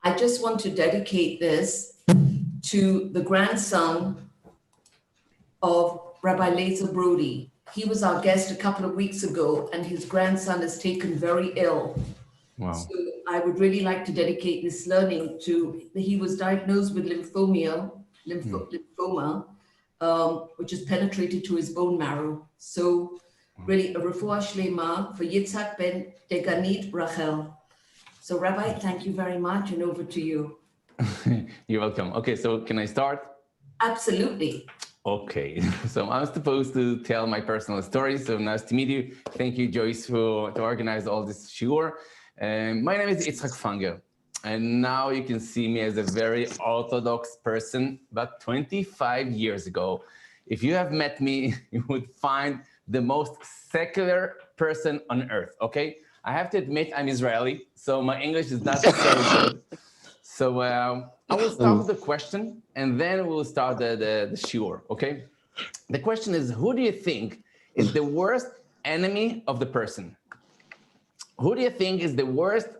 I just want to dedicate this to the grandson of Rabbi Lazer Brody. He was our guest a couple of weeks ago, and his grandson is taken very ill. Wow. So I would really like to dedicate this learning to, he was diagnosed with lymphoma, which has penetrated to his bone marrow. So really a refuah shlema for Yitzhak ben Deganit Rachel. So Rabbi, thank you very much, and over to you. You're welcome. Okay, so can I start? Absolutely. Okay, so I'm supposed to tell my personal story. So nice to meet you. Thank you, Joyce, to organize all this shiur. My name is R Fenger, and now you can see me as a very orthodox person. But 25 years ago, if you have met me, you would find the most secular person on earth, okay? I have to admit I'm Israeli, so my English is not so good. So I will start with the question, and then we'll start the shiur, okay? The question is, who do you think is the worst enemy of the person? Who do you think is the worst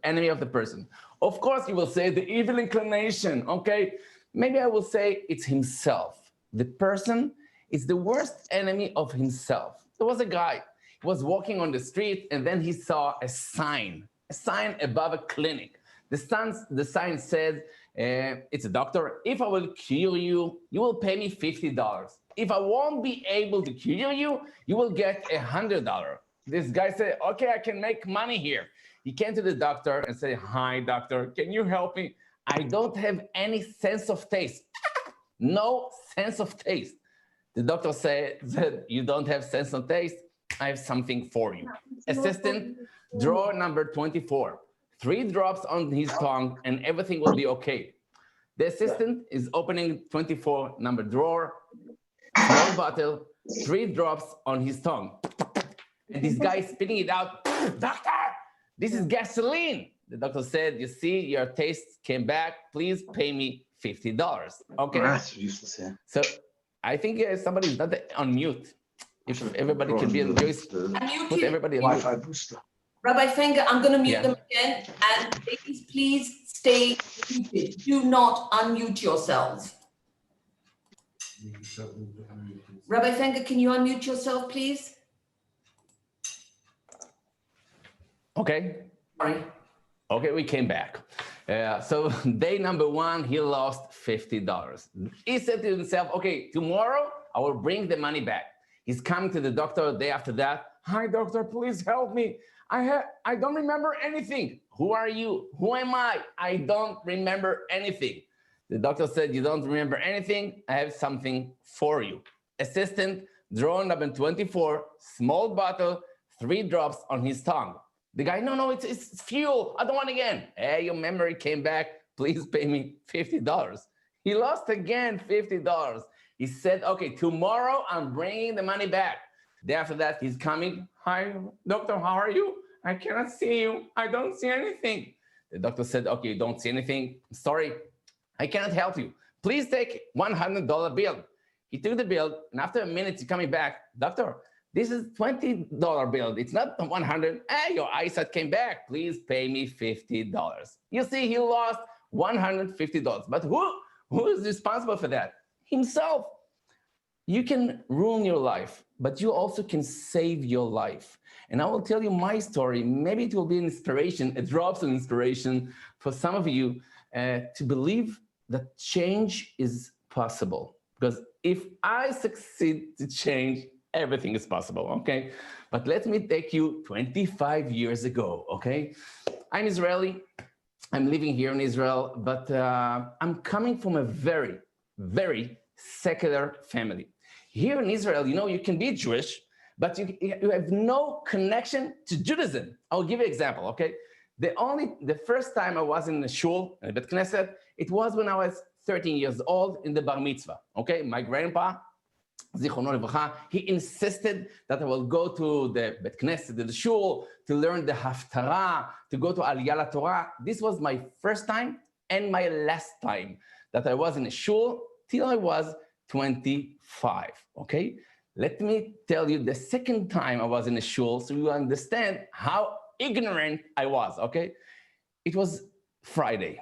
enemy of the person? Of course, you will say the evil inclination, okay? Maybe I will say it's himself. The person is the worst enemy of himself. There was a guy, he was walking on the street, and then he saw a sign above a clinic. The sign said, it's a doctor, if I will cure you, you will pay me $50. If I won't be able to cure you, you will get $100. This guy said, okay, I can make money here. He came to the doctor and said, hi, doctor, can you help me? I don't have any sense of taste. No sense of taste. The doctor said, you don't have sense of taste? I have something for you. Assistant, drawer number 24. 3 drops on his tongue and everything will be okay. The assistant is opening 24 number drawer, small bottle, 3 drops on his tongue. And this guy is spitting it out. Doctor, this is gasoline. The doctor said, you see, your taste came back. Please pay me $50. Okay. That's useless, yeah. So I think somebody is not on mute. If everybody can be on Joyce, put everybody on mute. Wi-Fi booster. Rabbi Fenger, I'm going to mute them again. And ladies, please stay muted. Do not unmute yourselves. Rabbi Fenger, can you unmute yourself, please? Okay. Sorry. Okay, we came back. So day number 1, he lost $50. He said to himself, okay, tomorrow I will bring the money back. He's coming to the doctor the day after that. Hi, doctor, please help me. I don't remember anything. Who are you? Who am I? I don't remember anything. The doctor said, you don't remember anything? I have something for you. Assistant, drawer number 24, small bottle, 3 drops on his tongue. The guy, no, it's fuel. I don't want again. Hey, your memory came back. Please pay me $50. He lost again $50. He said, okay, tomorrow I'm bringing the money back. Day after that, he's coming. Hi, doctor, how are you? I cannot see you. I don't see anything. The doctor said, okay, you don't see anything. Sorry, I cannot help you. Please take $100 bill. He took the bill, and after a minute, he's coming back. Doctor, this is $20 bill. It's not 100. Hey, your eyesight came back. Please pay me $50. You see, he lost $150. But who is responsible for that? Himself. You can ruin your life, but you also can save your life. And I will tell you my story. Maybe it will be an inspiration, a drop of inspiration for some of you to believe that change is possible. Because if I succeed to change, everything is possible, okay? But let me take you 25 years ago, okay? I'm Israeli. I'm living here in Israel, but I'm coming from a very, very secular family. Here in Israel, you know, you can be Jewish, but you have no connection to Judaism. I'll give you an example, okay? The first time I was in the shul, in the Bet Knesset, it was when I was 13 years old in the bar mitzvah, okay? My grandpa, Zichrono Livracha, he insisted that I will go to the Bet Knesset, the shul, to learn the Haftarah, to go to Aliyah Torah. This was my first time and my last time that I was in a shul till I was 25, okay? Let me tell you the second time I was in a shul so you understand how ignorant I was, okay? It was Friday.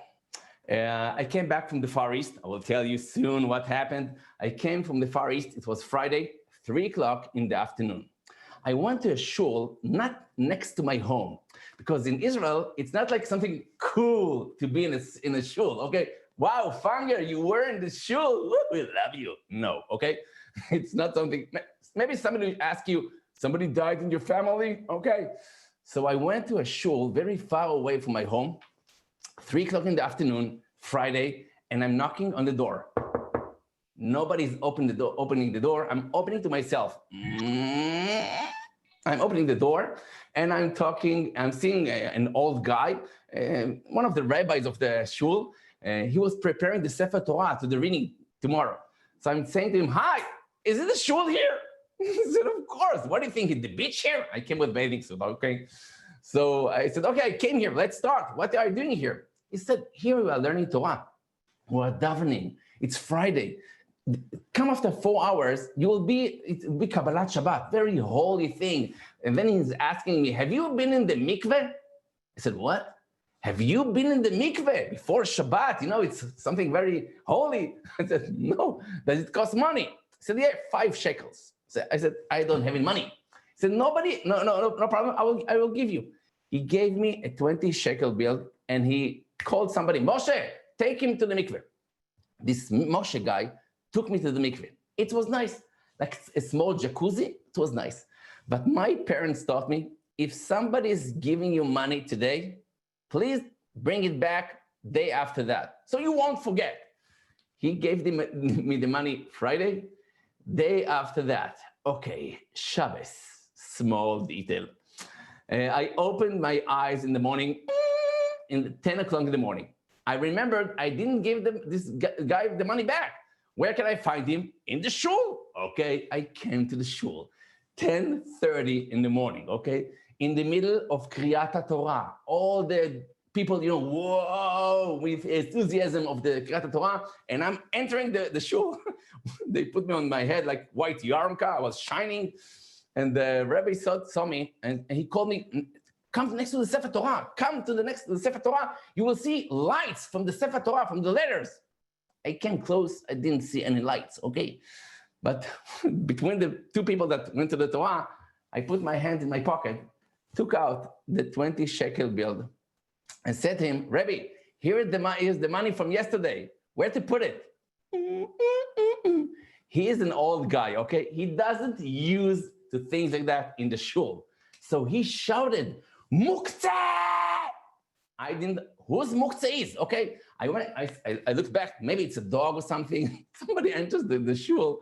I came back from the Far East. I will tell you soon what happened. I came from the Far East. It was Friday, 3 o'clock in the afternoon. I went to a shul not next to my home, because in Israel, it's not like something cool to be in a shul, okay? Wow, Fenger, you were in the shul. Woo, we love you. No, okay? It's not something, maybe somebody will ask you, somebody died in your family? Okay. So I went to a shul very far away from my home, 3 o'clock in the afternoon, Friday, and I'm knocking on the door. Nobody's opening the door. I'm opening to myself. I'm opening the door and I'm seeing an old guy, one of the rabbis of the shul. He was preparing the Sefer Torah to the reading tomorrow. So I'm saying to him, hi, is it a shul here? He said, of course. What do you think, at the beach here? I came with bathing suit, okay? So I said, okay, I came here, let's start. What are you doing here? He said, here we are learning Torah. We're davening. It's Friday. Come after 4 hours, it will be Kabbalat Shabbat, very holy thing. And then he's asking me, have you been in the mikveh? I said, what? Have you been in the mikveh before Shabbat? You know, it's something very holy. I said, no. Does it cost money? He said, yeah, 5 shekels. So I said, I don't have any money. He said, no problem. I will give you. He gave me a 20 shekel bill and he called somebody, Moshe, take him to the mikveh. This Moshe guy took me to the mikveh. It was nice, like a small jacuzzi. It was nice. But my parents taught me, if somebody is giving you money today, please bring it back day after that, so you won't forget. He gave me the money Friday. Day after that, okay, Shabbos, small detail. I opened my eyes in the morning, in 10 o'clock in the morning. I remembered I didn't give this guy the money back. Where can I find him? In the shul. Okay, I came to the shul, 10:30 in the morning, okay? In the middle of Kriyat Torah, all the people, you know, whoa, with enthusiasm of the Kriyat Torah, and I'm entering the shul. They put me on my head like white yarmulke. I was shining, and the rabbi saw me, and he called me, come next to the Sefer Torah. Come to the Sefer Torah. You will see lights from the Sefer Torah, from the letters. I came close. I didn't see any lights, okay? But between the two people that went to the Torah, I put my hand in my pocket, took out the 20 shekel bill, and said to him, Rabbi, here is the money from yesterday. Where to put it? He is an old guy, okay? He doesn't use to things like that in the shul. So he shouted, Muktzeh! I didn't, whose Muktzeh is, okay? I looked back, maybe it's a dog or something. Somebody enters the shul,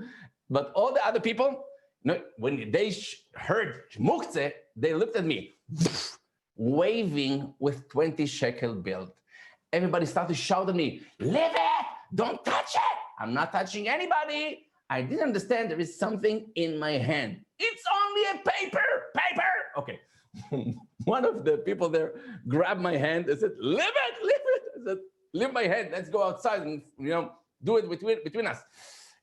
but all the other people, you know, when they heard Muktzeh, they looked at me, waving with 20 shekel bill. Everybody started to shout at me, leave it, don't touch it. I'm not touching anybody. I didn't understand there is something in my hand. It's only a paper. Okay. One of the people there grabbed my hand and said, leave it. I said, leave my hand, let's go outside and, you know, do it between us.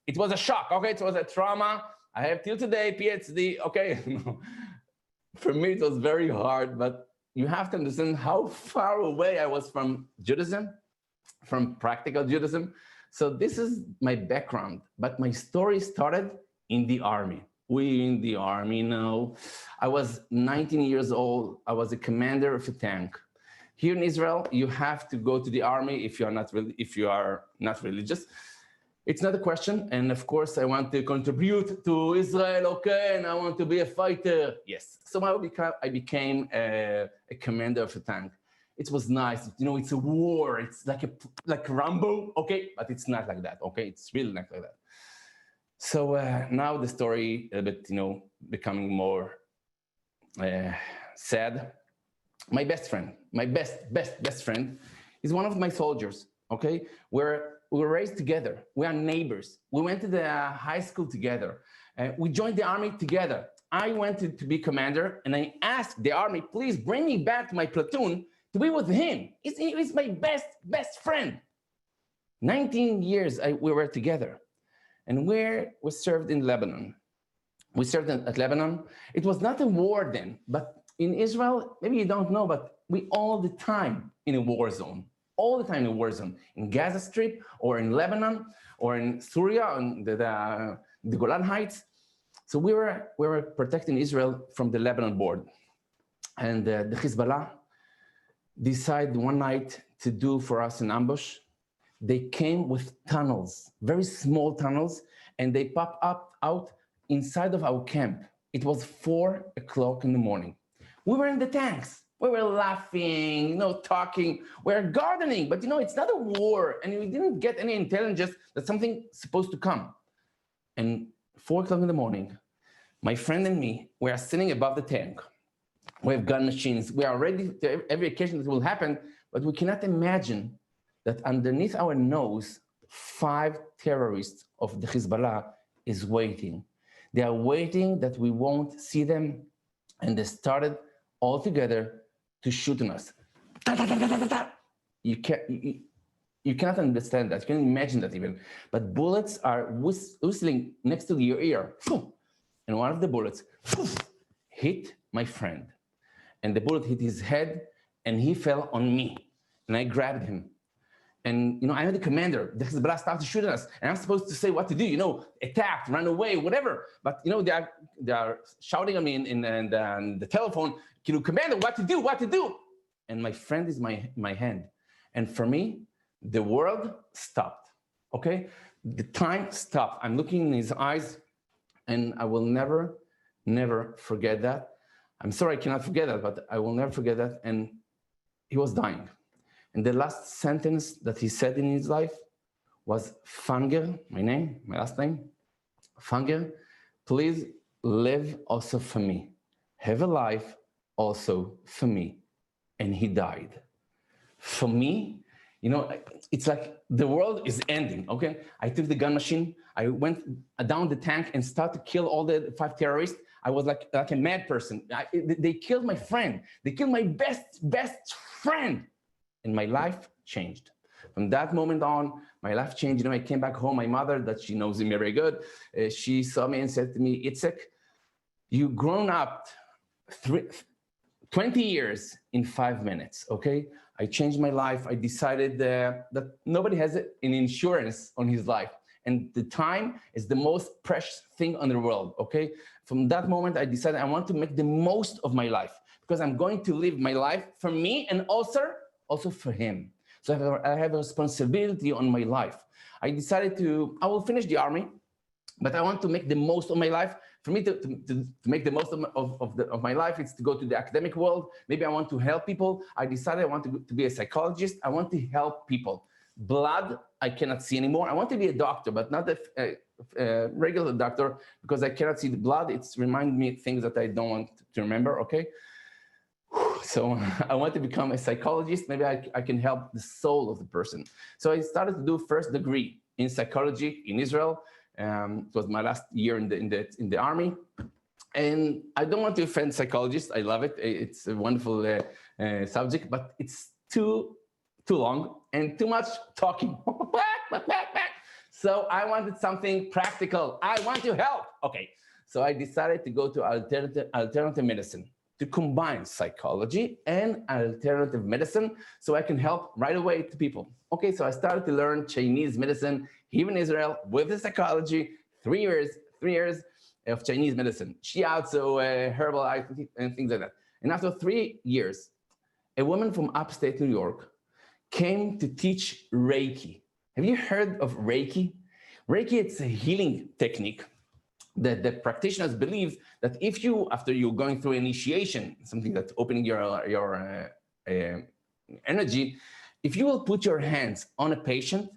It was a shock, okay? It was a trauma. I have till today PhD, okay? For me, it was very hard, but you have to understand how far away I was from Judaism, from practical Judaism. So this is my background, but my story started in the army. We in the army now. I was 19 years old. I was a commander of a tank. Here in Israel, you have to go to the army if you are not religious. It's not a question. And of course, I want to contribute to Israel, okay? And I want to be a fighter. Yes. So I became a commander of a tank. It was nice. You know, it's a war. It's like Rambo, okay? But it's not like that, okay? It's really not like that. So now the story a bit, you know, becoming more sad. My best friend, my best friend is one of my soldiers, okay? We were raised together. We are neighbors. We went to the high school together. We joined the army together. I went to be commander and I asked the army, please bring me back to my platoon to be with him. He's my best friend. 19 years we were together. And we served in Lebanon. We served at Lebanon. It was not a war then, but in Israel, maybe you don't know, but we all the time in a war zone. all the time in war zone, in Gaza Strip, or in Lebanon, or in Syria, on the Golan Heights. So we were protecting Israel from the Lebanon border. And the Hezbollah decided one night to do for us an ambush. They came with tunnels, very small tunnels, and they popped up out inside of our camp. It was 4 o'clock in the morning. We were in the tanks. We were laughing, talking. We were gardening, but it's not a war, and we didn't get any intelligence that something's supposed to come. And 4 o'clock in the morning, my friend and me, we are sitting above the tank. We have gun machines. We are ready to every occasion that will happen, but we cannot imagine that underneath our nose, 5 terrorists of the Hezbollah is waiting. They are waiting that we won't see them, and they started all together to shoot on us. You cannot understand that. You can't imagine that even. But bullets are whistling next to your ear. And one of the bullets hit my friend. And the bullet hit his head, and he fell on me. And I grabbed him. And I'm the commander. The Hezbollah started shooting us, and I'm supposed to say what to do. Attack, run away, whatever. But they are shouting at me in the telephone. Commander, what to do? What to do? And my friend is my hand. And for me, the world stopped. Okay, the time stopped. I'm looking in his eyes, and I will never, never forget that. I'm sorry I cannot forget that, but I will never forget that. And he was dying. And the last sentence that he said in his life was, Fenger, my name, my last name, Fenger, please live also for me. Have a life also for me. And he died. For me, it's like the world is ending, okay? I took the gun machine, I went down the tank and started to kill all the 5 terrorists. I was like a mad person. They killed my friend. They killed my best friend. And my life changed. From that moment on, my life changed. I came back home. My mother, that she knows me very good, she saw me and said to me, Itzhak, you've grown up 20 years in 5 minutes, okay? I changed my life. I decided that nobody has an insurance on his life. And the time is the most precious thing on the world, okay? From that moment, I decided I want to make the most of my life because I'm going to live my life for me and also for him. So I have a responsibility on my life. I decided I will finish the army, but I want to make the most of my life. For me to make the most of my life, it's to go to the academic world. Maybe I want to help people. I decided I want to be a psychologist. I want to help people. Blood, I cannot see anymore. I want to be a doctor, but not a regular doctor because I cannot see the blood. It's reminding me things that I don't want to remember, okay? So I want to become a psychologist. Maybe I can help the soul of the person. So I started to do first degree in psychology in Israel. It was my last year in the army. And I don't want to offend psychologists. I love it. It's a wonderful subject, but it's too long and too much talking. So I wanted something practical. I want to help. Okay. So I decided to go to alternative medicine, to combine psychology and alternative medicine so I can help right away to people. Okay, so I started to learn Chinese medicine here in Israel with the psychology, 3 years of Chinese medicine, shiatsu, herbal and things like that. And after 3 years, a woman from upstate New York came to teach Reiki. Have you heard of Reiki? Reiki, it's a healing technique that the practitioners believe that if you, after you're going through initiation, something that's opening your energy, if you will put your hands on a patient,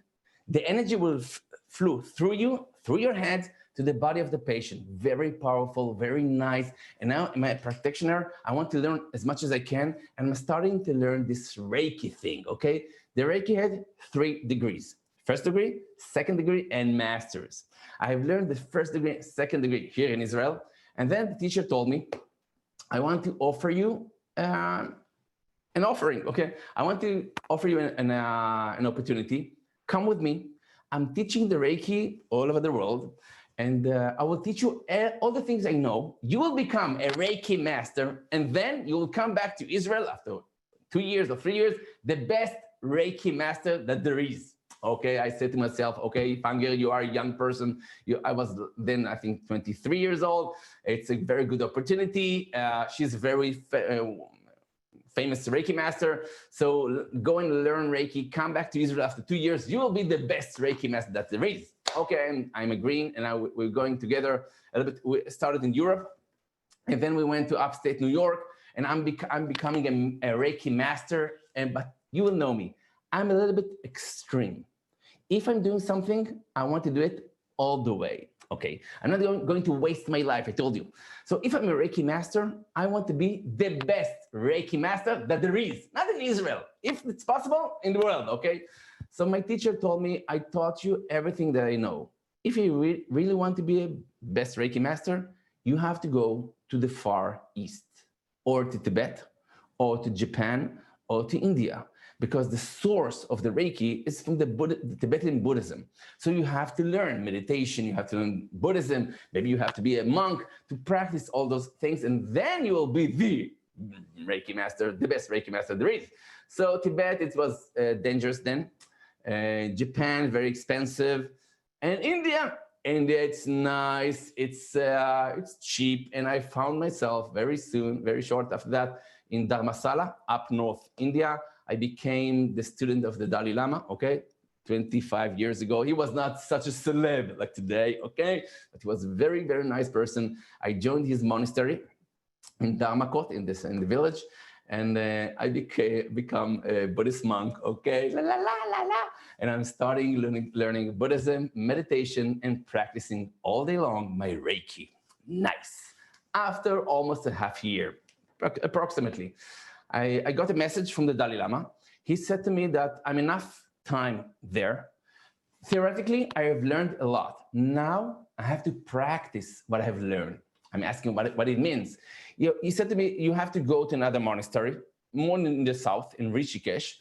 the energy will flow through your hands to the body of the patient. Very powerful, very nice. And now I'm a practitioner. I want to learn as much as I can. And I'm starting to learn this Reiki thing, okay? The Reiki had 3 degrees. First degree, second degree, and master's. I have learned the first degree, second degree here in Israel. And then the teacher told me, I want to offer you an offering, okay? I want to offer you an opportunity. Come with me. I'm teaching the Reiki all over the world. And I will teach you all the things I know. You will become a Reiki master. And then you will come back to Israel after 2 years or 3 years, the best Reiki master that there is. Okay, I said to myself, okay, Fenger, you are a young person. I was then, I think, 23 years old. It's a very good opportunity. She's very famous Reiki master. So go and learn Reiki, come back to Israel after 2 years. You will be the best Reiki master that there is. Okay, and I'm agreeing, and we're going together a little bit. We started in Europe, and then we went to upstate New York, and I'm becoming a Reiki master. But you will know me. I'm a little bit extreme. If I'm doing something, I want to do it all the way. Okay, I'm not going to waste my life, I told you. So if I'm a Reiki master, I want to be the best Reiki master that there is, not in Israel, if it's possible, in the world, okay? So my teacher told me, I taught you everything that I know. If you really want to be a best Reiki master, you have to go to the Far East, or to Tibet, or to Japan, or to India, because the source of the Reiki is from the Tibetan Buddhism. So you have to learn meditation, you have to learn Buddhism, maybe you have to be a monk to practice all those things, and then you will be the Reiki master, the best Reiki master there is. So Tibet, it was dangerous then. Japan, very expensive. And India, it's nice, it's cheap. And I found myself very soon, very short after that, in Dharamsala, up north India. I became the student of the Dalai Lama, okay? 25 years ago. He was not such a celeb like today, okay? But he was a very, very nice person. I joined his monastery in Dharmakot, in the village, and I become a Buddhist monk, okay? La, la, la, la, la. And I'm starting learning Buddhism, meditation, and practicing all day long my Reiki. Nice. After almost a half year, approximately, I got a message from the Dalai Lama. He said to me that I'm enough time there. Theoretically, I have learned a lot. Now I have to practice what I have learned. I'm asking what it means. He said to me, you have to go to another monastery, more in the south, in Rishikesh.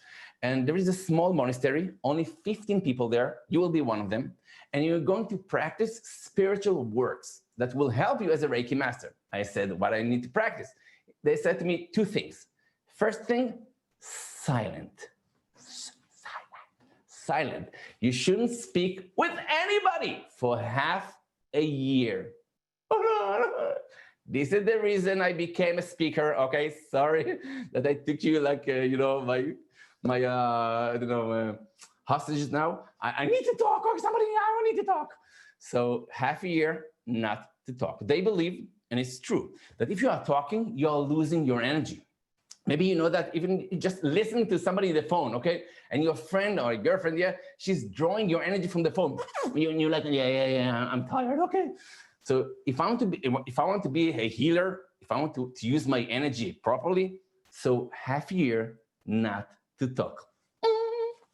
And there is a small monastery, only 15 people there. You will be one of them. And you're going to practice spiritual works that will help you as a Reiki master. I said, what I need to practice? They said to me 2 things. First thing, silent. Silent. You shouldn't speak with anybody for half a year. This is the reason I became a speaker. Okay, sorry that I took you like my I don't know hostages now. I need to talk. Or somebody, I need to talk. So half a year not to talk. They believe, and it's true, that if you are talking, you are losing your energy. Maybe you know that even just listening to somebody on the phone, okay, and your friend or your girlfriend, yeah, she's drawing your energy from the phone. You're like, yeah, I'm tired, okay. So if I want to be a healer, if I want to use my energy properly, so half a year not to talk.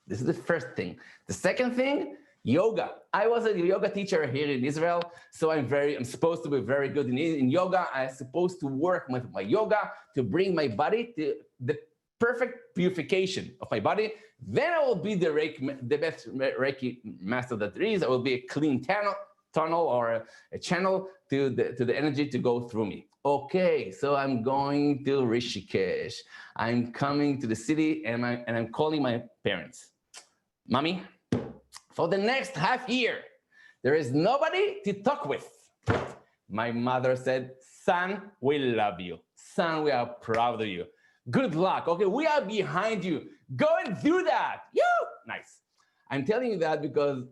This is the first thing. The second thing, yoga. I was a yoga teacher here in Israel, so I'm supposed to be very good in yoga. I'm supposed to work with my yoga to bring my body to the perfect purification of my body. Then I will be the best Reiki master that there is. I will be a clean tunnel or a channel to the energy to go through me. Okay, so I'm going to Rishikesh. I'm coming to the city, and I'm calling my parents. Mommy, for the next half year, there is nobody to talk with. My mother said, son, we love you. Son, we are proud of you. Good luck, okay? We are behind you. Go and do that. Nice. I'm telling you that because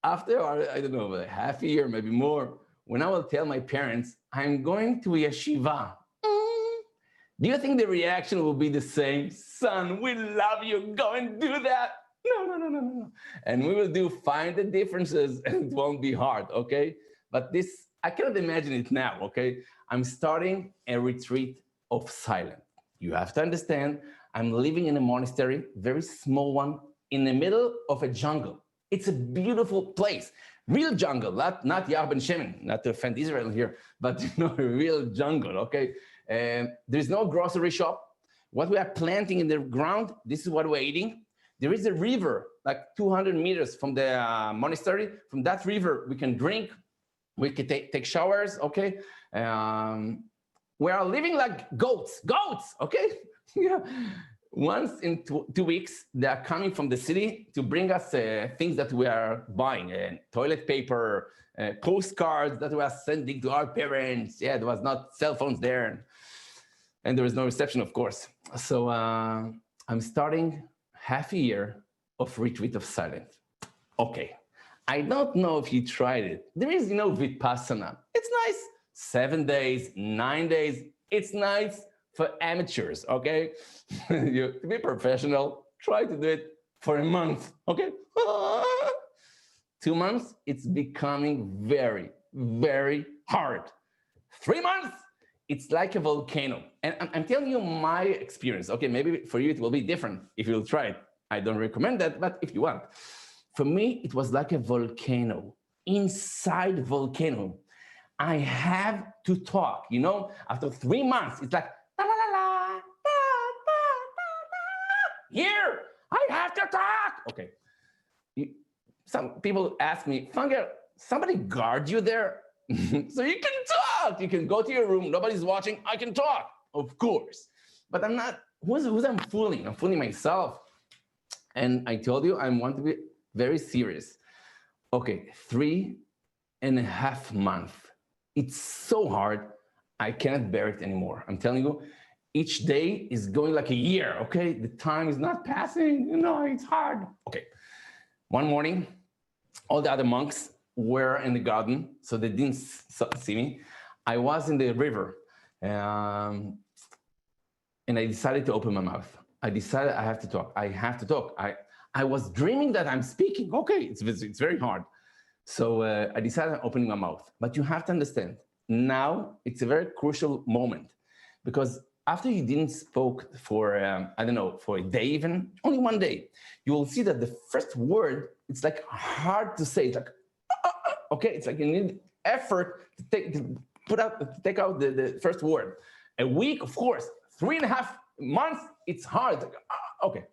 after, I don't know, half a year, maybe more, when I will tell my parents, I'm going to yeshiva. Do you think the reaction will be the same? Son, we love you. Go and do that. No. And we will find the differences, and it won't be hard, okay? But this, I cannot imagine it now, okay? I'm starting a retreat of silence. You have to understand, I'm living in a monastery, very small one, in the middle of a jungle. It's a beautiful place, real jungle, not Yar Ben Shemen, not to offend Israel here, but a real jungle, okay? There's no grocery shop. What we are planting in the ground, this is what we're eating. There is a river, like 200 meters from the monastery. From that river, we can drink, we can take showers, okay? We are living like goats, okay? Yeah. Once in 2 weeks, they are coming from the city to bring us things that we are buying, toilet paper, postcards that we are sending to our parents. Yeah, there was not cell phones there. And there was no reception, of course. So I'm starting half a year of retreat of silence. Okay, I don't know if you tried it. There is, Vipassana. It's nice. 7 days, 9 days. It's nice for amateurs, okay? You to be professional, try to do it for a month, okay? 2 months, it's becoming very, very hard. 3 months, it's like a volcano. And I'm telling you my experience. Okay, maybe for you it will be different if you'll try it. I don't recommend that, but if you want. For me, it was like a volcano. Inside volcano, I have to talk, After 3 months, it's like, la, la, la, la, da, da, da, da. Here, I have to talk. Okay. Some people ask me, Fenger, somebody guard you there? So you can talk. You can go to your room. Nobody's watching. I can talk, of course. But I'm not, who's I'm fooling? I'm fooling myself. And I told you, I want to be very serious. Okay, 3.5 months. It's so hard. I cannot bear it anymore. I'm telling you, each day is going like a year, okay? The time is not passing. It's hard. Okay. One morning, all the other monks were in the garden, so they didn't see me. I was in the river, and I decided to open my mouth. I decided I have to talk. I have to talk. I was dreaming that I'm speaking. Okay, it's very hard. So I decided on opening my mouth. But you have to understand, now it's a very crucial moment, because after you didn't spoke for, for a day even, only 1 day, you will see that the first word, it's like hard to say. It's like, okay, it's like you need effort to take out the first word. A week, of course, 3.5 months, it's hard. Like, okay.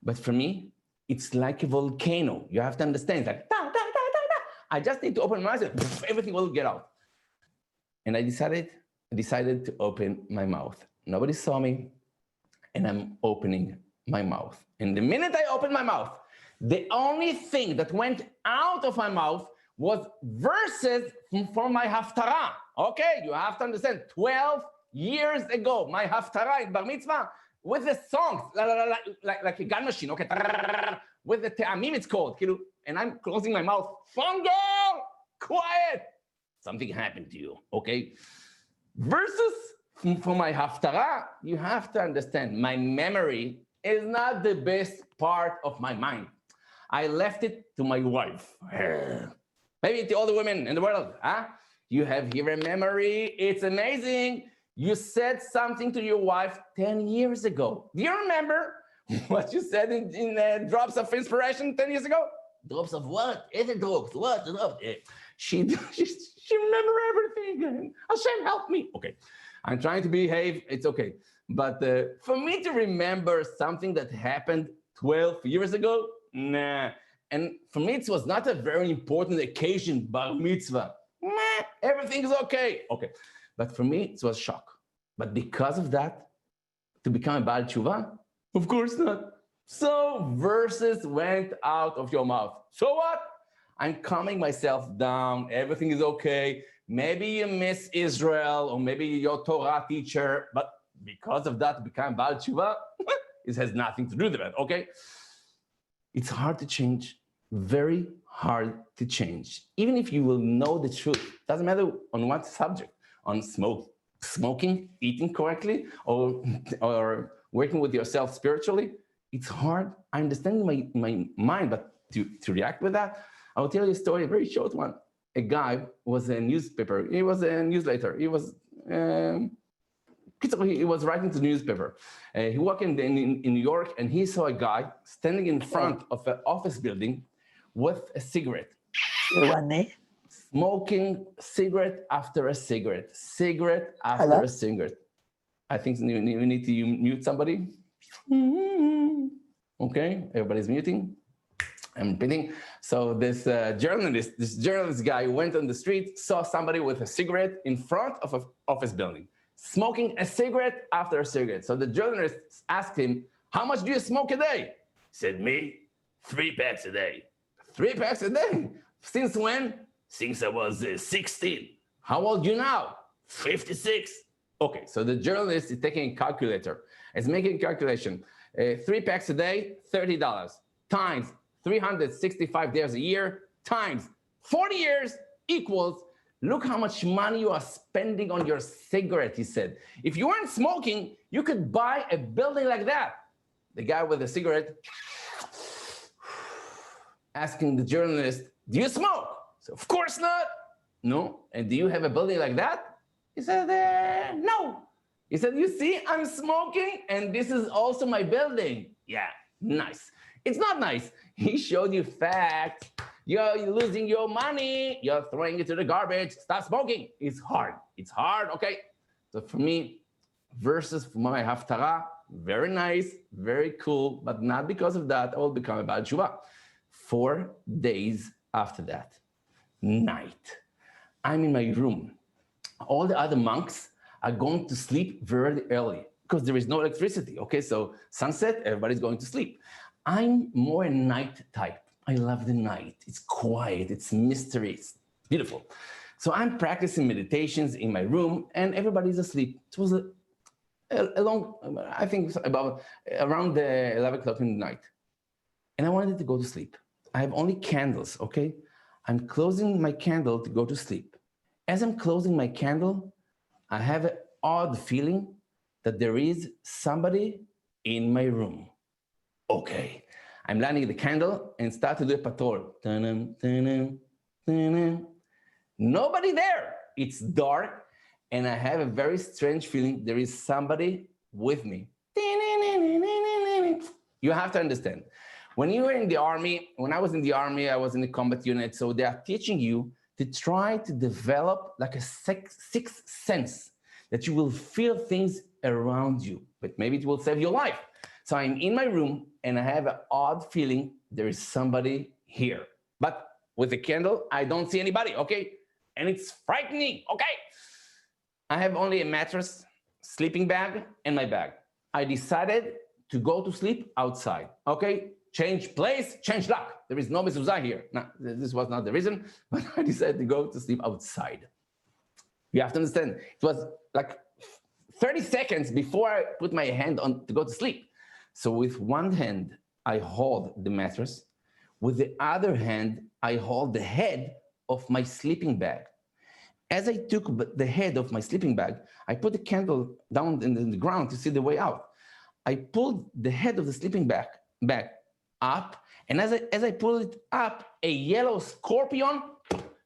But for me, it's like a volcano. You have to understand, it's like, da, da, da, da, da. I just need to open my eyes and everything will get out. And I decided to open my mouth. Nobody saw me, and I'm opening my mouth. And the minute I opened my mouth, the only thing that went out of my mouth was verses from my haftarah. Okay, you have to understand, 12 years ago, my haftarah in Bar Mitzvah, with the songs, like a gun machine, okay, with the te'amim it's called, and I'm closing my mouth, Fenger, quiet, something happened to you, okay? Verses from my haftarah, you have to understand, my memory is not the best part of my mind. I left it to my wife. Maybe to all the women in the world, huh? You have here a memory, it's amazing. You said something to your wife 10 years ago. Do you remember what you said in Drops of Inspiration 10 years ago? Drops of what? Is it drops? What? She remember everything. Hashem, help me. Okay, I'm trying to behave. It's okay. But for me to remember something that happened 12 years ago, nah. And for me, it was not a very important occasion, bar mitzvah. Nah, everything is okay. Okay. But for me, it was shock. But because of that, to become a Baal Tshuva? Of course not. So verses went out of your mouth. So what? I'm calming myself down. Everything is okay. Maybe you miss Israel, or maybe your Torah teacher, but because of that, become Baal Tshuva? It has nothing to do with that, okay? It's hard to change, very hard to change. Even if you will know the truth, doesn't matter on what subject, on smoking, eating correctly, or working with yourself spiritually, it's hard. I understand my mind, but to react with that, I will tell you a story, a very short one. A guy was a newspaper, he was a newsletter, he was writing to the newspaper. He walked in New York, and he saw a guy standing in front of an office building with a cigarette. Smoking cigarette after a cigarette, cigarette after a cigarette. I think you need to mute somebody. Okay, everybody's muting. I'm repeating. So this journalist guy went on the street, saw somebody with a cigarette in front of an office building, smoking a cigarette after a cigarette. So the journalist asked him, how much do you smoke a day? He said, me, 3 packs a day. 3 packs a day? Since when? Since I was 16. How old are you now? 56. Okay, so the journalist is taking a calculator. It's making a calculation. 3 packs a day, $30. Times 365 days a year, times 40 years equals, look how much money you are spending on your cigarette, he said. If you weren't smoking, you could buy a building like that. The guy with the cigarette asking the journalist, do you smoke? So, of course not. No. And do you have a building like that? He said, no. He said, you see, I'm smoking and this is also my building. Yeah, nice. It's not nice. He showed you facts. You're losing your money. You're throwing it to the garbage. Stop smoking. It's hard. It's hard, okay? So for me, verses from my haftarah, very nice, very cool, but not because of that, I will become a Baal Tshuva. 4 days after that, night, I'm in my room. All the other monks are going to sleep very early because there is no electricity. Okay, so sunset, everybody's going to sleep. I'm more a night type. I love the night. It's quiet, it's mystery, it's beautiful. So I'm practicing meditations in my room and everybody's asleep. It was a long, I think about around the 11 o'clock in the night. And I wanted to go to sleep. I have only candles, okay? I'm closing my candle to go to sleep. As I'm closing my candle, I have an odd feeling that there is somebody in my room. Okay, I'm lighting the candle and start to do a patrol. Dun-dun, dun-dun, dun-dun. Nobody there. It's dark and I have a very strange feeling there is somebody with me. You have to understand. When you were in the army, when I was in the army, I was in the combat unit. So they are teaching you to try to develop like a sixth sense that you will feel things around you, but maybe it will save your life. So I'm in my room and I have an odd feeling there is somebody here. But with the candle, I don't see anybody, okay? And it's frightening, okay? I have only a mattress, sleeping bag, and my bag. I decided to go to sleep outside, okay? Change place, change luck. There is no mezuzah here. No, this was not the reason, but I decided to go to sleep outside. You have to understand, it was like 30 seconds before I put my hand on to go to sleep. So with one hand, I hold the mattress. With the other hand, I hold the head of my sleeping bag. As I took the head of my sleeping bag, I put the candle down in the ground to see the way out. I pulled the head of the sleeping bag up, and as I pulled it up, a yellow scorpion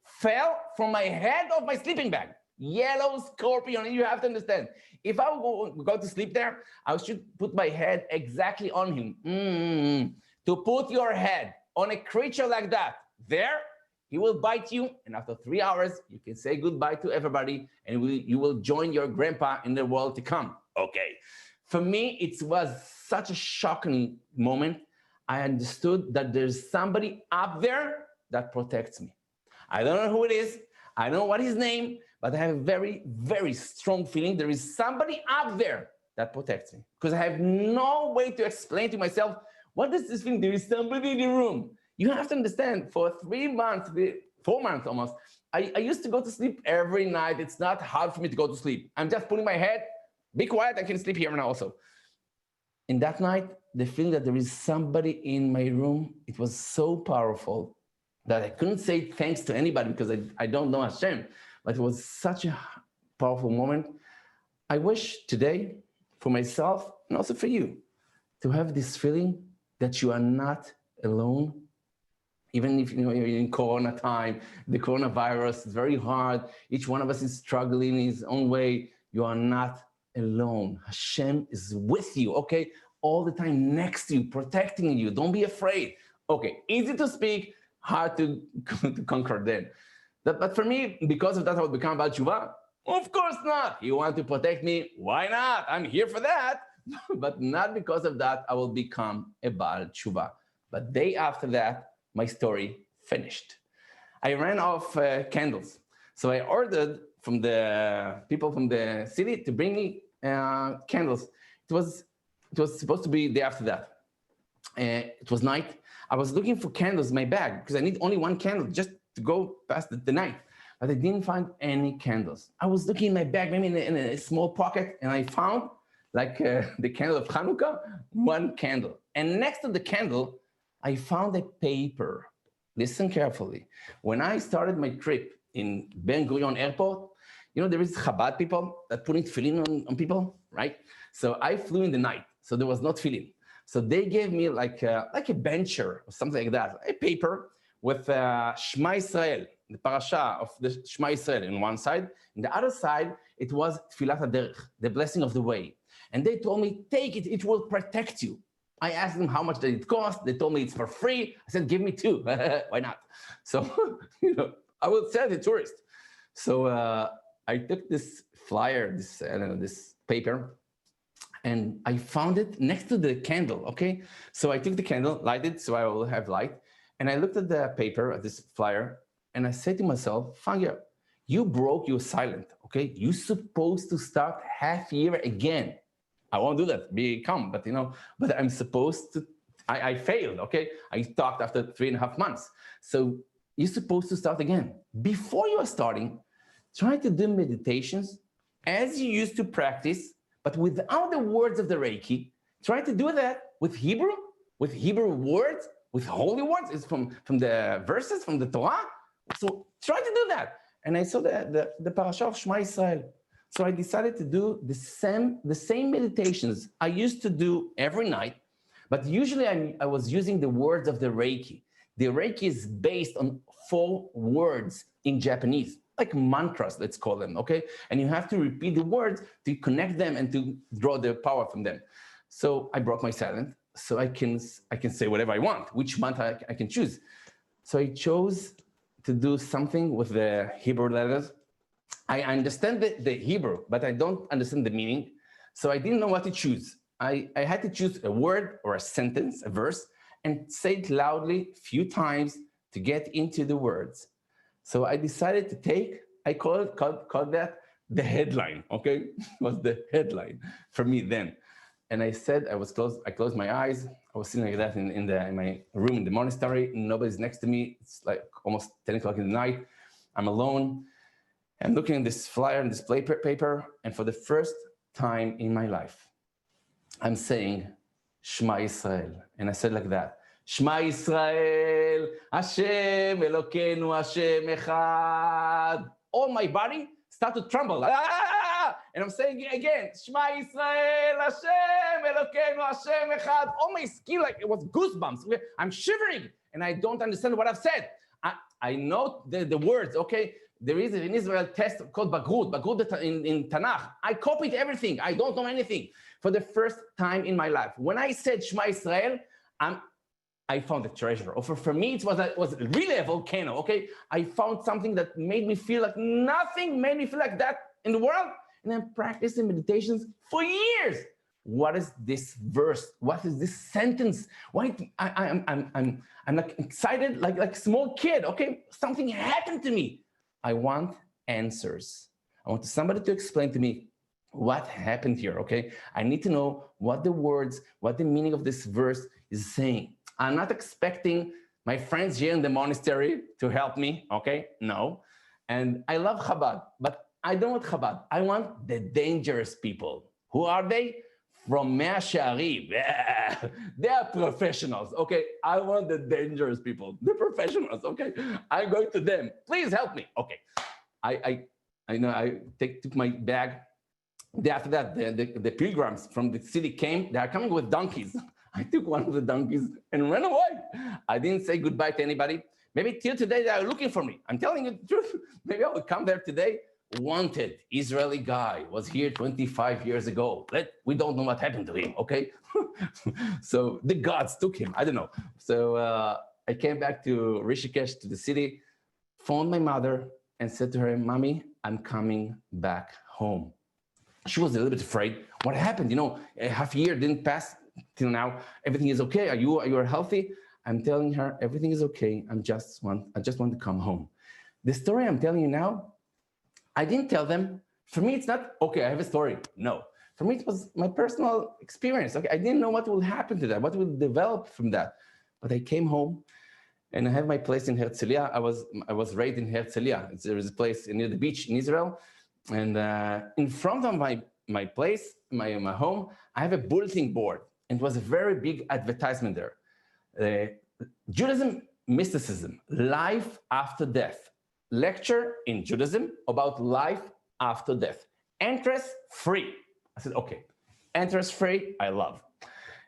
fell from my head of my sleeping bag. Yellow scorpion, and you have to understand, if I would go to sleep there, I should put my head exactly on him. To put your head on a creature like that, there, he will bite you, and after 3 hours, you can say goodbye to everybody, and you will join your grandpa in the world to come. Okay. For me, it was such a shocking moment. I understood that there's somebody up there that protects me. I don't know who it is. I don't know what his name, but I have a very, very strong feeling there is somebody up there that protects me. Because I have no way to explain to myself, what does this mean? There is somebody in the room. You have to understand, for 3 months, 4 months almost, I used to go to sleep every night. It's not hard for me to go to sleep. I'm just putting my head, be quiet, I can sleep here now also. In that night, the feeling that there is somebody in my room, it was so powerful that I couldn't say thanks to anybody because I don't know Hashem, but it was such a powerful moment. I wish today, for myself and also for you, to have this feeling that you are not alone. Even if you're in Corona time, the coronavirus is very hard. Each one of us is struggling in his own way. You are not alone. Hashem is with you, okay? All the time next to you, protecting you. Don't be afraid. Okay, easy to speak, hard to conquer then. But for me, because of that, I would become Baal Tshuva? Of course not. You want to protect me? Why not? I'm here for that. But not because of that, I will become a Baal Tshuva. But day after that, my story finished. I ran off candles. So I ordered from the people from the city to bring me candles. It was it was supposed to be the day after that. It was night. I was looking for candles in my bag because I need only one candle just to go past the night. But I didn't find any candles. I was looking in my bag, maybe in a small pocket, and I found like the candle of Hanukkah, one candle. And next to the candle, I found a paper. Listen carefully. When I started my trip in Ben Gurion Airport, you know, there is Chabad people that putting tefillin on people, right? So I flew in the night, so there was no tefillin. So they gave me like a bencher or something like that, a paper with Shema Israel, the parasha of the Shema Israel in one side. In the other side, it was Tfilat HaDerech, the blessing of the way. And they told me, take it, it will protect you. I asked them how much did it cost. They told me it's for free. I said, give me two. Why not? So, you know, I will sell the tourist. So I took this flyer, this paper, and I found it next to the candle, okay? So I took the candle, lighted so I will have light, and I looked at the paper, at this flyer, and I said to myself, Fenger, you broke your silent, okay? You're supposed to start half year again. I won't do that, be calm, but you know, but I'm supposed to, I failed, okay? I stopped after 3.5 months. So you're supposed to start again. Before you are starting, try to do meditations as you used to practice, but without the words of the Reiki. Try to do that with Hebrew words, with holy words. It's from the verses from the Torah. So try to do that. And I saw the parasha of Shema Israel. So I decided to do the same meditations I used to do every night, but usually I was using the words of the Reiki. The Reiki is based on 4 words in Japanese, like mantras, let's call them, okay? And you have to repeat the words to connect them and to draw the power from them. So I broke my silent, so I can say whatever I want, which mantra I can choose. So I chose to do something with the Hebrew letters. I understand the Hebrew, but I don't understand the meaning. So I didn't know what to choose. I had to choose a word or a sentence, a verse, and say it loudly a few times to get into the words. So I decided to I called that the headline, okay? It was the headline for me then. And I said, I closed my eyes. I was sitting like that in my room in the monastery. Nobody's next to me. It's like almost 10 o'clock in the night. I'm alone. I'm looking at this flyer and this paper, and for the first time in my life, I'm saying, Shema Israel. And I said like that, Shema Israel, Hashem Elokeinu, Hashem Echad. All my body started to tremble. And I'm saying again, Shema Israel, Hashem Elokeinu, Hashem Echad. All my skin, like it was goosebumps. I'm shivering, and I don't understand what I've said. I know the words, okay? There is in Israel test called Bagrut in Tanakh. I copied everything. I don't know anything. For the first time in my life, when I said Shema Israel, I found a treasure. Or for me, it was really a volcano, okay? I found something that made me feel like nothing made me feel like that in the world. And I'm practicing meditations for years. What is this verse? What is this sentence? Why I'm like excited, like a small kid, okay? Something happened to me. I want answers. I want somebody to explain to me what happened here, okay? I need to know what the words, what the meaning of this verse is saying. I'm not expecting my friends here in the monastery to help me, okay? No. And I love Chabad, but I don't want Chabad. I want the dangerous people. Who are they? From Mea Shearim. They are professionals, okay? I want the dangerous people, the professionals, okay? I'm going to them. Please help me. Okay. I took my bag. After that, the pilgrims from the city came. They are coming with donkeys. I took one of the donkeys and ran away. I didn't say goodbye to anybody. Maybe till today they are looking for me. I'm telling you the truth. Maybe I will come there today. Wanted Israeli guy was here 25 years ago. We don't know what happened to him, okay? So the gods took him. I don't know. So I came back to Rishikesh, to the city, phoned my mother and said to her, Mommy, I'm coming back home. She was a little bit afraid. What happened? You know, a half year didn't pass till now. Everything is okay. Are you healthy? I'm telling her everything is okay. I just want to come home. The story I'm telling you now, I didn't tell them. For me, it's not, okay, I have a story. No. For me, it was my personal experience. Okay, I didn't know what will happen to that, what will develop from that. But I came home and I have my place in Herzliya. I was raised in Herzliya. There is a place near the beach in Israel. And in front of my place, my home, I have a bulletin board. And it was a very big advertisement there. Judaism, mysticism, life after death. Lecture in Judaism about life after death. Entrance free. I said, okay, entrance free, I love.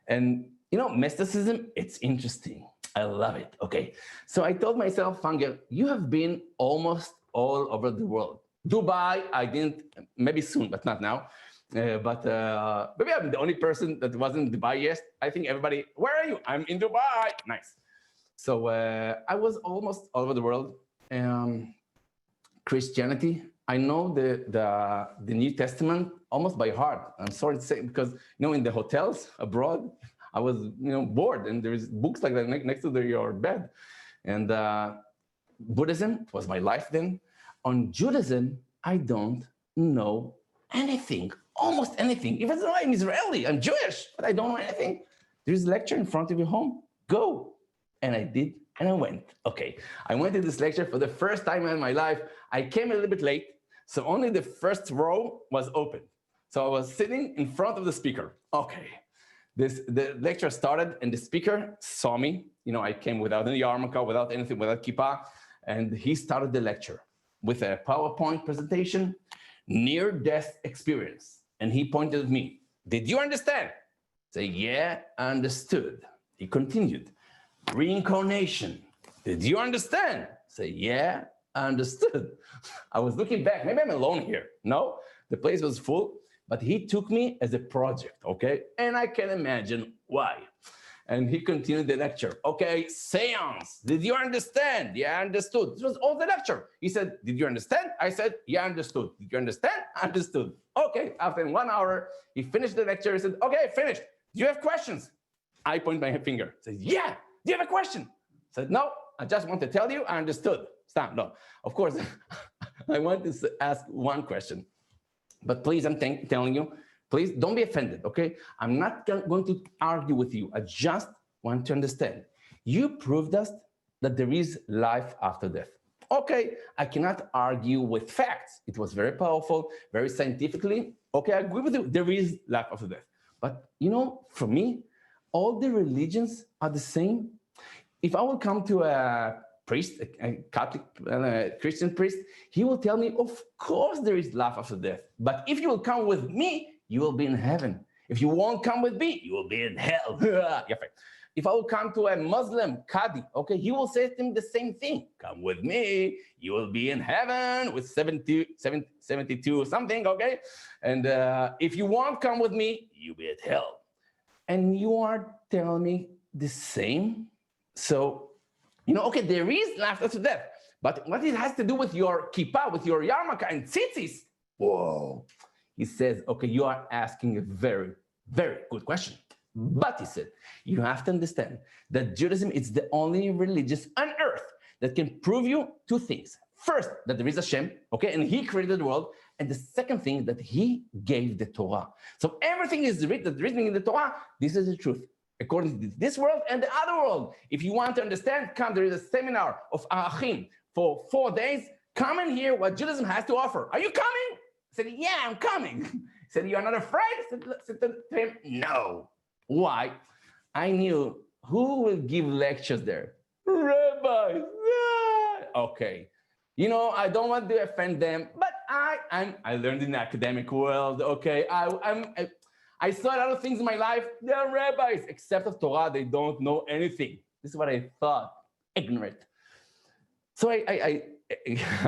And you know, mysticism, it's interesting. I love it. Okay. So I told myself, Fenger, you have been almost all over the world. Dubai, I didn't, maybe soon, but not now. But maybe I'm the only person that wasn't in Dubai yet. I think everybody, where are you? I'm in Dubai. Nice. So I was almost all over the world. Christianity, I know the New Testament almost by heart. I'm sorry to say, because you know, in the hotels abroad, I was bored, and there's books like that next to your bed. And Buddhism was my life then. On Judaism, I don't know anything, almost anything. Even though I'm Israeli, I'm Jewish, but I don't know anything. There's a lecture in front of your home. Go. And I did, and I went. Okay, I went to this lecture for the first time in my life. I came a little bit late, so only the first row was open. So I was sitting in front of the speaker. Okay, the lecture started, and the speaker saw me. You know, I came without any yarmulke, without anything, without kippah, and he started the lecture with a PowerPoint presentation, near-death experience. And he pointed at me. Did you understand? Say, yeah, I understood. He continued. Reincarnation. Did you understand? Say, yeah, I understood. I was looking back. Maybe I'm alone here. No, the place was full, but he took me as a project, okay? And I can imagine why. And he continued the lecture. Okay, seance. Did you understand? Yeah, I understood. This was all the lecture. He said, did you understand? I said, yeah, I understood. Did you understand? I understood. Okay, after 1 hour, he finished the lecture. He said, okay, finished. Do you have questions? I point my finger. Said, yeah. Do you have a question? I said, no, I just want to tell you I understood. Stop, no. Of course, I want to ask one question. But please, I'm telling you, please don't be offended, okay? I'm not going to argue with you. I just want to understand. You proved us that there is life after death. Okay, I cannot argue with facts. It was very powerful, very scientifically. Okay, I agree with you. There is life after death. But you know, for me, all the religions are the same. If I will come to a priest, a Catholic Christian priest, he will tell me, of course there is life after death. But if you will come with me, you will be in heaven. If you won't come with me, you will be in hell. If I will come to a Muslim Qadi, okay, he will say to him the same thing. Come with me, you will be in heaven with 72 something, okay? And if you won't come with me, you'll be at hell. And you are telling me the same? So, you know, okay, there is life after death, but what it has to do with your kippah, with your yarmulke and tzitzis? Whoa. He says, okay, you are asking a very, very good question. But he said, you have to understand that Judaism is the only religion on earth that can prove you two things. First, that there is Hashem, okay, and he created the world. And the second thing, that he gave the Torah. So everything is written in the Torah. This is the truth. According to this world and the other world. If you want to understand, come, there is a seminar of Arachim for 4 days. Come and hear what Judaism has to offer. Are you coming? I said, yeah, I'm coming. He said, you're not afraid? I said to him, no. Why? I knew who will give lectures there. Rabbis. Okay. You know, I don't want to offend them, but I learned in the academic world, okay? I saw a lot of things in my life. They're rabbis, except of Torah, they don't know anything. This is what I thought, ignorant. So I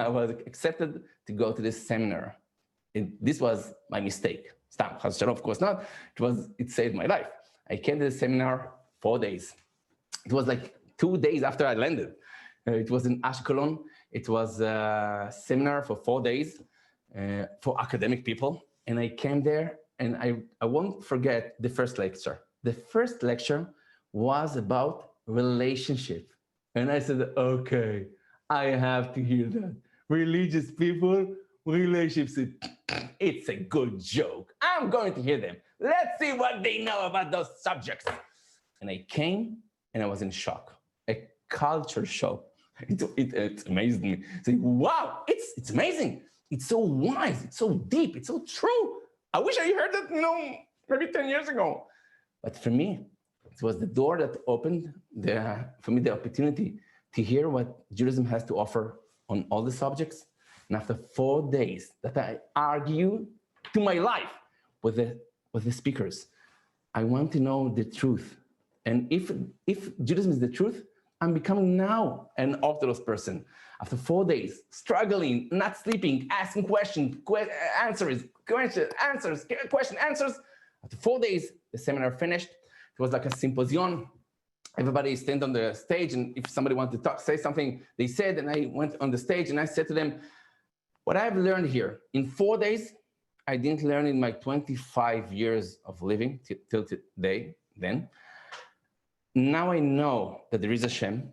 was accepted to go to this seminar. This was my mistake. Stop, of course not. It saved my life. I came to the seminar 4 days. It was like 2 days after I landed. It was in Ashkelon. It was a seminar for 4 days for academic people. And I came there, and I won't forget the first lecture. The first lecture was about relationship. And I said, okay, I have to hear that. Religious people relationships, it's a good joke. I'm going to hear them. Let's see what they know about those subjects. And I came and I was in shock, a culture shock. It amazed me. Say, wow, it's amazing. It's so wise. It's so deep. It's so true. I wish I heard that, maybe 10 years ago. But for me, it was the door that opened for me the opportunity to hear what Judaism has to offer on all the subjects. And after 4 days that I argue to my life with the speakers, I want to know the truth. And if Judaism is the truth, I'm becoming now an Orthodox person. After 4 days, struggling, not sleeping, asking questions, answers, question, answers. After 4 days, the seminar finished. It was like a symposium. Everybody stand on the stage, and if somebody wanted to say something, they said, and I went on the stage and I said to them, what I've learned here in 4 days, I didn't learn in my 25 years of living till today, then. Now I know that there is a Hashem.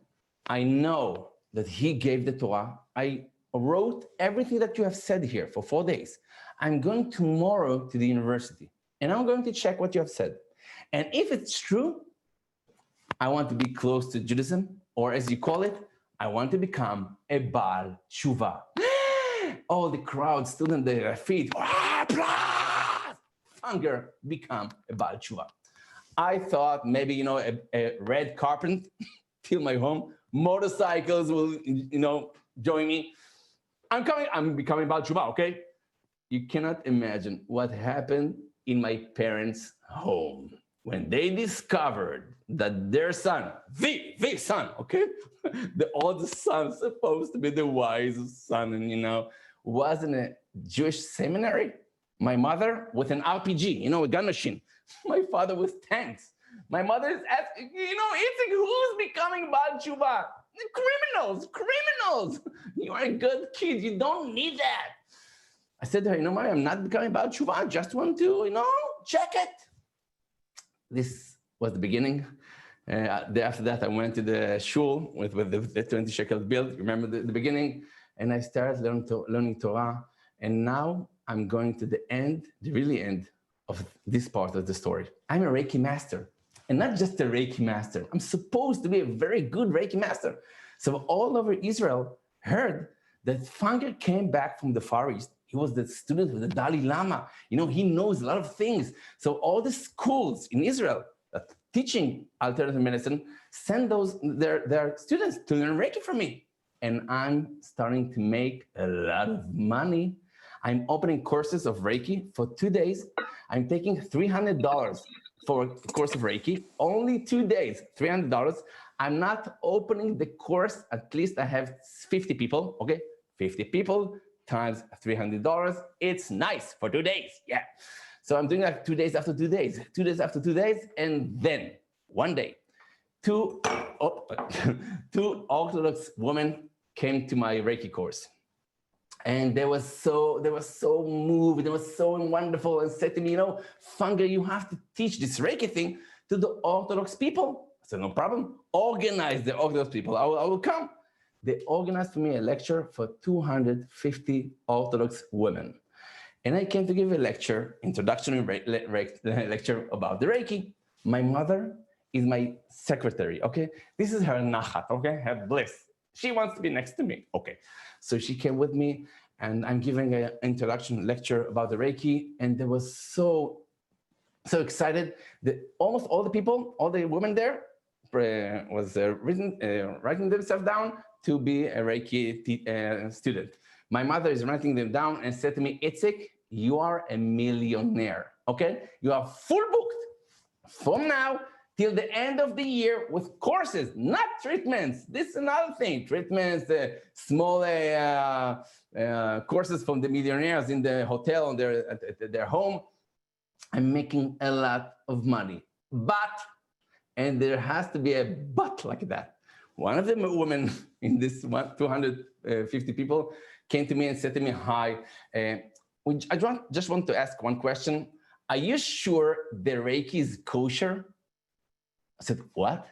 I know that he gave the Torah. I wrote everything that you have said here for 4 days. I'm going tomorrow to the university, and I'm going to check what you have said. And if it's true, I want to be close to Judaism, or as you call it, I want to become a Baal Tshuva. All the crowd stood on their feet. Fenger become a Baal Tshuva. I thought maybe, a red carpet till my home, motorcycles will, join me. I'm becoming Baal Tshuva, okay? You cannot imagine what happened in my parents' home when they discovered that their son, the son, okay? The oldest son, supposed to be the wisest son, and, was in a Jewish seminary. My mother with an RPG, a gun machine. My father with tanks. My mother is asking, Itzik, who's becoming Baal Tshuva? Criminals. You are a good kid. You don't need that. I said to her, Mary, I'm not becoming Baal Tshuva. I just want to, check it. This was the beginning. After that, I went to the shul with the 20 shekel bill. Remember the beginning? And I started learning Torah. And now I'm going to the really end of this part of the story. I'm a Reiki master, and not just a Reiki master. I'm supposed to be a very good Reiki master. So all over Israel heard that Fenger came back from the Far East. He was the student of the Dalai Lama. He knows a lot of things. So all the schools in Israel that teaching alternative medicine send their students to learn Reiki from me. And I'm starting to make a lot of money. I'm opening courses of Reiki for 2 days. I'm taking $300 for a course of Reiki, only 2 days, $300. I'm not opening the course, at least I have 50 people, okay? 50 people times $300, it's nice for 2 days, yeah. So I'm doing that 2 days after 2 days, 2 days after 2 days, and then one day, two Orthodox women came to my Reiki course. And they were so moved, they were so wonderful, and said to me, Fenger, you have to teach this Reiki thing to the Orthodox people. I said, no problem. Organize the Orthodox people. I will come. They organized for me a lecture for 250 Orthodox women. And I came to give a lecture, introductory lecture about the Reiki. My mother is my secretary, okay? This is her nachat, okay? Her bliss. She wants to be next to me, okay? So she came with me, and I'm giving an introduction lecture about the Reiki, and they were so excited that almost all the people, all the women there, was writing themselves down to be a Reiki student. My mother is writing them down and said to me, Itzik, you are a millionaire, okay? You are full booked from now till the end of the year with courses, not treatments. This is another thing. Treatments, small courses from the millionaires in the hotel at their home. I'm making a lot of money. But, and there has to be a but like that. One of the women in this 250 people came to me and said to me, hi, I just want to ask one question. Are you sure the Reiki is kosher? I said, what?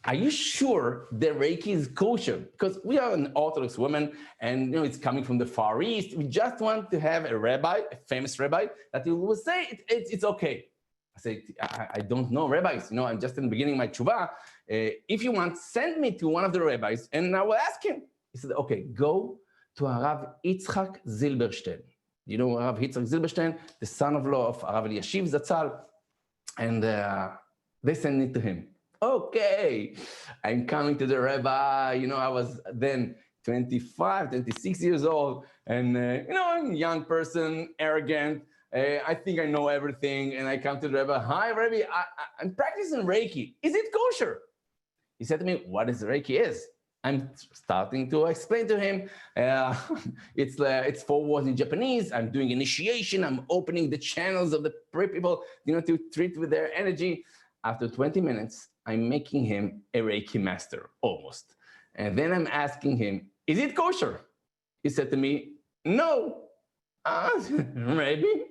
are you sure the Reiki is kosher? Because we are an Orthodox woman and it's coming from the Far East. We just want to have a rabbi, a famous rabbi, that will say it's okay. I say, I don't know rabbis, I'm just in the beginning of my tshuva. If you want, send me to one of the rabbis and I will ask him. He said, okay, go to Arav Yitzchak Zilberstein. You know Arav Yitzchak Zilberstein, the son-in-law of Arav Eliashiv Zatzal, and they sent it to him. Okay, I'm coming to the rabbi. I was then 25, 26 years old, and I'm a young person, arrogant. I think I know everything, and I come to the rabbi. Hi, Rabbi, I'm practicing Reiki. Is it kosher? He said to me, what is Reiki is? I'm starting to explain to him. It's 4 words in Japanese. I'm doing initiation. I'm opening the channels of the people, to treat with their energy. After 20 minutes, I'm making him a Reiki master, almost. And then I'm asking him, is it kosher? He said to me, no. Maybe.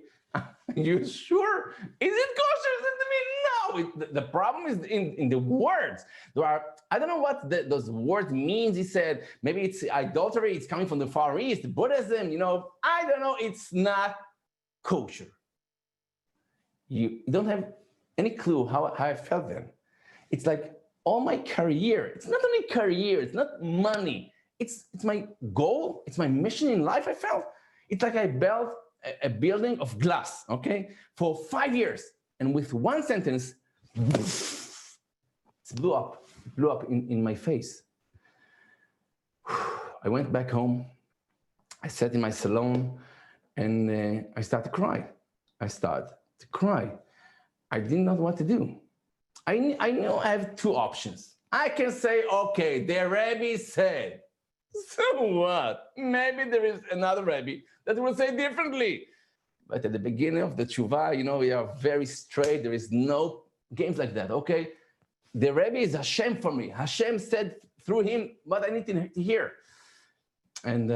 You sure? Is it kosher? He said to me, no. The problem is in the words. I don't know what those words means. He said, maybe it's idolatry. It's coming from the Far East, Buddhism, I don't know. It's not kosher. You don't have any clue how I felt then. It's like all my career. It's not only career. It's not money. It's my goal. It's my mission in life. I felt it's like I built a building of glass, okay, for 5 years, and with one sentence, it blew up in my face. I went back home. I sat in my salon, and I started to cry. I didn't know what to do. I know I have 2 options. I can say, okay, the Rebbe said, so what? Maybe there is another Rebbe that will say differently. But at the beginning of the tshuva, we are very straight. There is no games like that, okay? The Rebbe is Hashem for me. Hashem said through him what I need to hear. And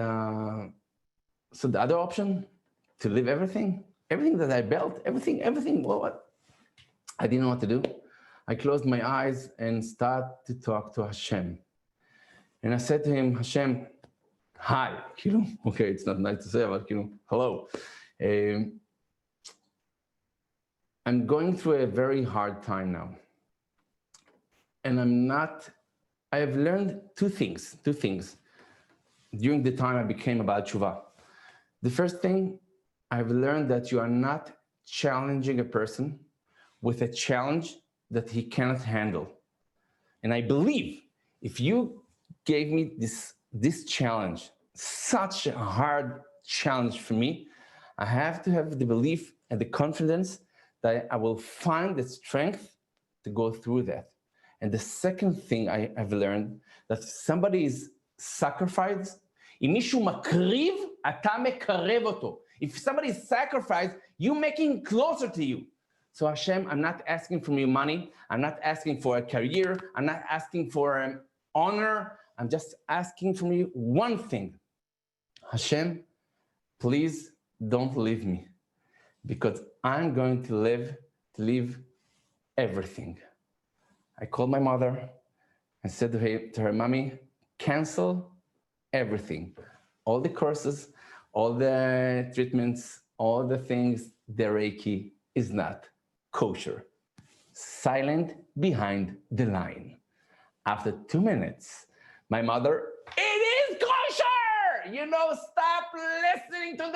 so the other option, to leave everything that I built, everything, well, what? I didn't know what to do. I closed my eyes and started to talk to Hashem. And I said to him, Hashem, hi, okay, it's not nice to say, but hello. I'm going through a very hard time now. And I have learned two things during the time I became about tshuva. The first thing, I've learned that you are not challenging a person with a challenge that he cannot handle. And I believe if you gave me this challenge, such a hard challenge for me, I have to have the belief and the confidence that I will find the strength to go through that. And the second thing I've learned, that somebody is sacrificed, if somebody is sacrificed, you making closer to you. So Hashem, I'm not asking from you money. I'm not asking for a career. I'm not asking for an honor. I'm just asking from you one thing. Hashem, please don't leave me, because I'm going to leave everything. I called my mother and said to her, Mommy, cancel everything. All the courses, all the treatments, all the things, the Reiki is not kosher. Silent behind the line. After 2 minutes, my mother, it is kosher! Stop listening to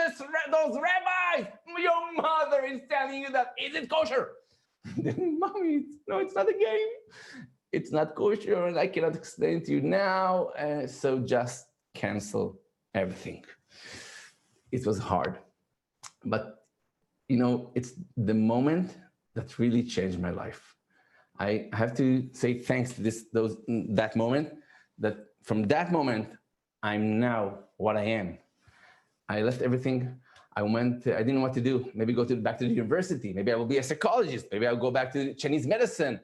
those rabbis. Your mother is telling you that, is it kosher? Mommy, no, it's not a game. It's not kosher, and I cannot explain to you now. So just cancel everything. It was hard, but it's the moment that really changed my life. I have to say thanks to that moment. That from that moment, I'm now what I am. I left everything. I didn't know what to do. Maybe go back to the university. Maybe I will be a psychologist. Maybe I'll go back to Chinese medicine.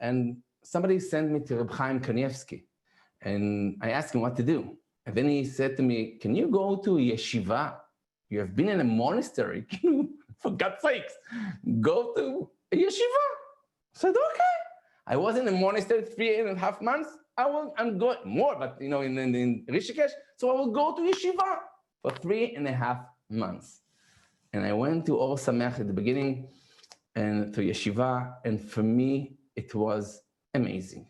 And somebody sent me to Reb Chaim Kanievsky. And I asked him what to do. And then he said to me, can you go to yeshiva? You have been in a monastery. For God's sakes, go to a yeshiva. I said, okay. I was in the monastery 3.5 months. I'm going more, but in Rishikesh. So I will go to yeshiva for 3.5 months. And I went to Or Sameach at the beginning and to yeshiva. And for me, it was amazing.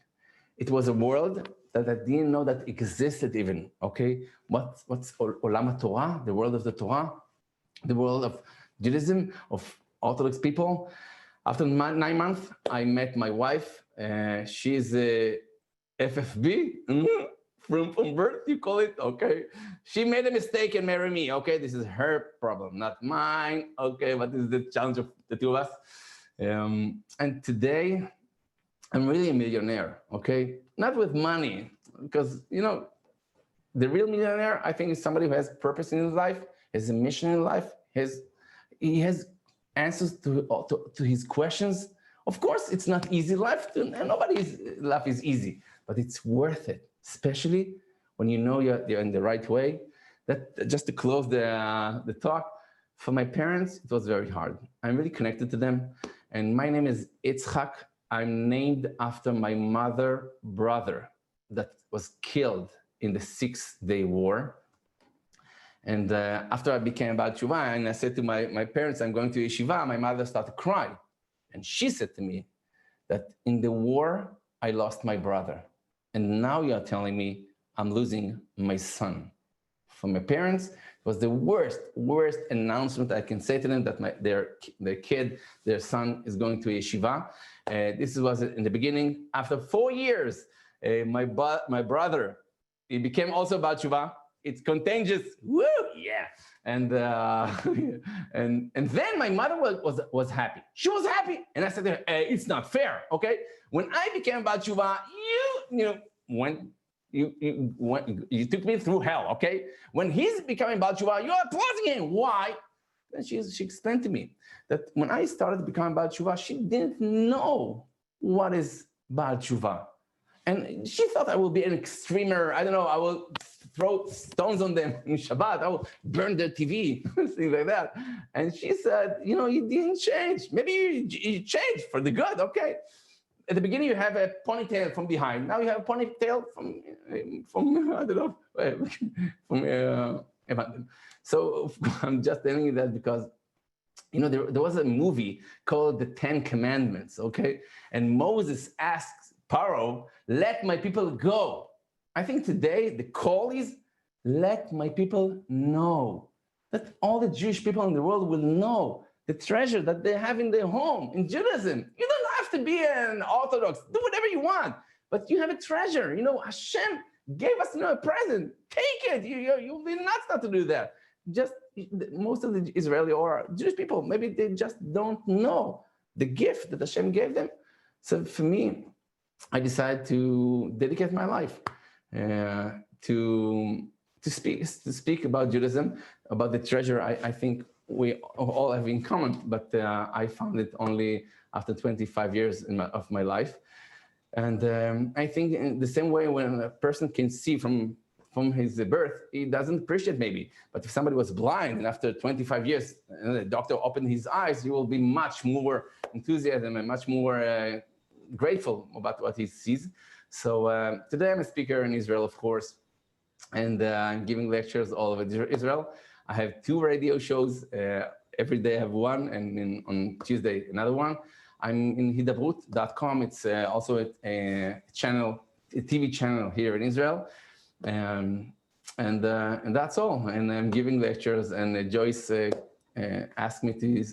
It was a world that I didn't know that existed even, okay? What's Olam Torah, the world of the Torah, the world of Judaism, of Orthodox people. After 9 months, I met my wife. She's a FFB, from birth, you call it, okay? She made a mistake and married me, okay? This is her problem, not mine, okay? But this is the challenge of the two of us. And today, I'm really a millionaire, okay? Not with money, because, the real millionaire, I think, is somebody who has purpose in his life, has a mission in life, he has answers to his questions. Of course, it's not easy life, and nobody's life is easy, but it's worth it, especially when you know you're in the right way. That just to close the talk, for my parents, it was very hard. I'm really connected to them, and my name is Itzhak. I'm named after my mother brother that was killed in the 6-day war. And after I became Baal Tshuva, and I said to my parents, I'm going to yeshiva, my mother started crying. And she said to me that in the war, I lost my brother. And now you're telling me I'm losing my son. For my parents, it was the worst announcement I can say to them that their son is going to yeshiva. This was in the beginning. After 4 years, my brother, he became also Baal Tshuva. It's contagious. Woo, yeah. And then my mother was happy. She was happy. And I said to her, it's not fair, okay? When I became Baal Tshuva, you took me through hell, okay? When he's becoming Baal Tshuva, you're applauding him. Why? And she explained to me that when I started becoming Baal Tshuva, she didn't know what is Baal Tshuva. And she thought I will be an extremer. I don't know, I will throw stones on them in Shabbat. I will burn their TV, things like that. And she said, you didn't change. Maybe you changed for the good, okay? At the beginning, you have a ponytail from behind. Now you have a ponytail from I don't know, from So I'm just telling you that because, there was a movie called The 10 Commandments, okay? And Moses asks Paro, let my people go. I think today the call is, let my people know. That all the Jewish people in the world will know the treasure that they have in their home, in Judaism. You don't have to be an Orthodox, do whatever you want, but you have a treasure. Hashem gave us a present, take it. You'll be nuts not to do that. Just most of the Israeli or Jewish people, maybe they just don't know the gift that Hashem gave them. So for me, I decided to dedicate my life to speak about Judaism, about the treasure I think we all have in common, but I found it only after 25 years of my life. And I think in the same way when a person can see from his birth, he doesn't appreciate maybe. But if somebody was blind and after 25 years, and the doctor opened his eyes, he will be much more enthusiasm and much more grateful about what he sees. So today I'm a speaker in Israel, of course, and I'm giving lectures all over Israel. I have 2 radio shows. Every day I have one, and on Tuesday another one. I'm in hidabrut.com. It's also a channel, a TV channel here in Israel, and that's all. And I'm giving lectures. And Joyce asked me to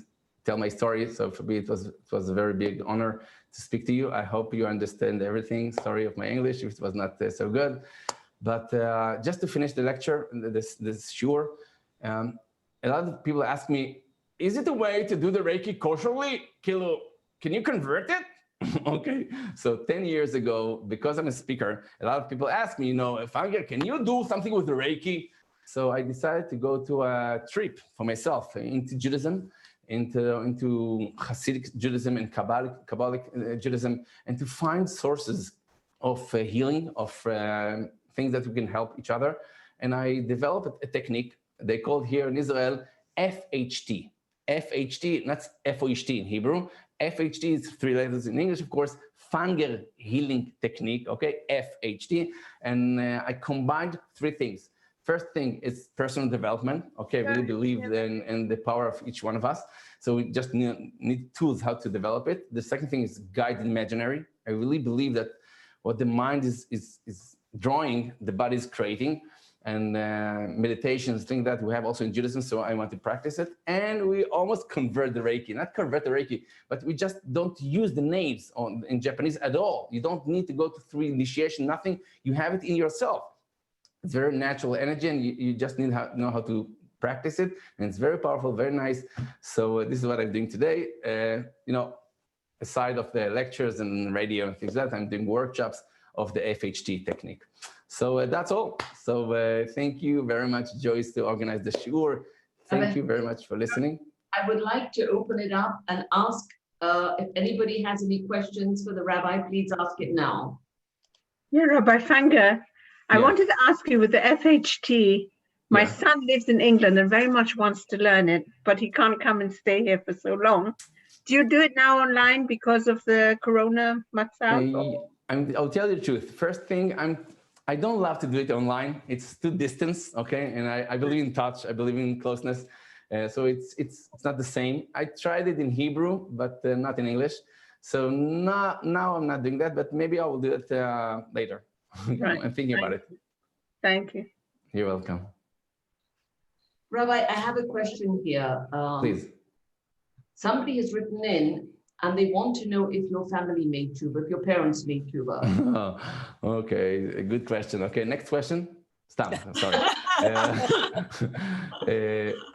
tell my story, so for me it was a very big honor to speak to you. I hope you understand everything. Sorry of my English if it was not so good, but just to finish the lecture, this sure. A lot of people ask me, is it a way to do the Reiki kosherly? Kilo, can you convert it? Okay, so 10 years ago, because I'm a speaker, a lot of people ask me, Fenger, can you do something with the Reiki? So I decided to go to a trip for myself into Judaism, into Hasidic Judaism and Kabbalic Judaism, and to find sources of healing, of things that we can help each other. And I developed a technique they called here in Israel FHT. FHT, not FOHT in Hebrew. FHT is 3 letters in English, of course, Fenger healing technique, okay, FHT. And I combined three things. First thing is personal development. Okay, I really believe in the power of each one of us. So we just need tools how to develop it. The second thing is guided imaginary. I really believe that what the mind is drawing, the body is creating. And meditations, things that we have also in Judaism, so I want to practice it. And we almost convert the Reiki, not convert the Reiki, but we just don't use the names in Japanese at all. You don't need to go through initiation, nothing. You have it in yourself. It's very natural energy, and you just need to know how to practice it. And it's very powerful, very nice. So this is what I'm doing today. Aside of the lectures and radio and things like that, I'm doing workshops of the FHT technique. So that's all. So thank you very much, Joyce, to organize the shiur. Thank you very much for listening. I would like to open it up and ask if anybody has any questions for the rabbi, please ask it now. Yeah, Rabbi Fenger, I wanted to ask you with the FHT, my son lives in England and very much wants to learn it, but he can't come and stay here for so long. Do you do it now online because of the corona matzah? I'll tell you the truth. First thing, I don't love to do it online. It's too distance, okay? And I believe in touch. I believe in closeness. So it's not the same. I tried it in Hebrew, but not in English. So now I'm not doing that, but maybe I will do it later. Right. I'm thinking about it. Thank you. You're welcome. Rabbi, I have a question here. Please. Somebody has written in and they want to know if your family made tshuva, if your parents made tshuva. Okay, a good question. Okay, next question. Stop, sorry.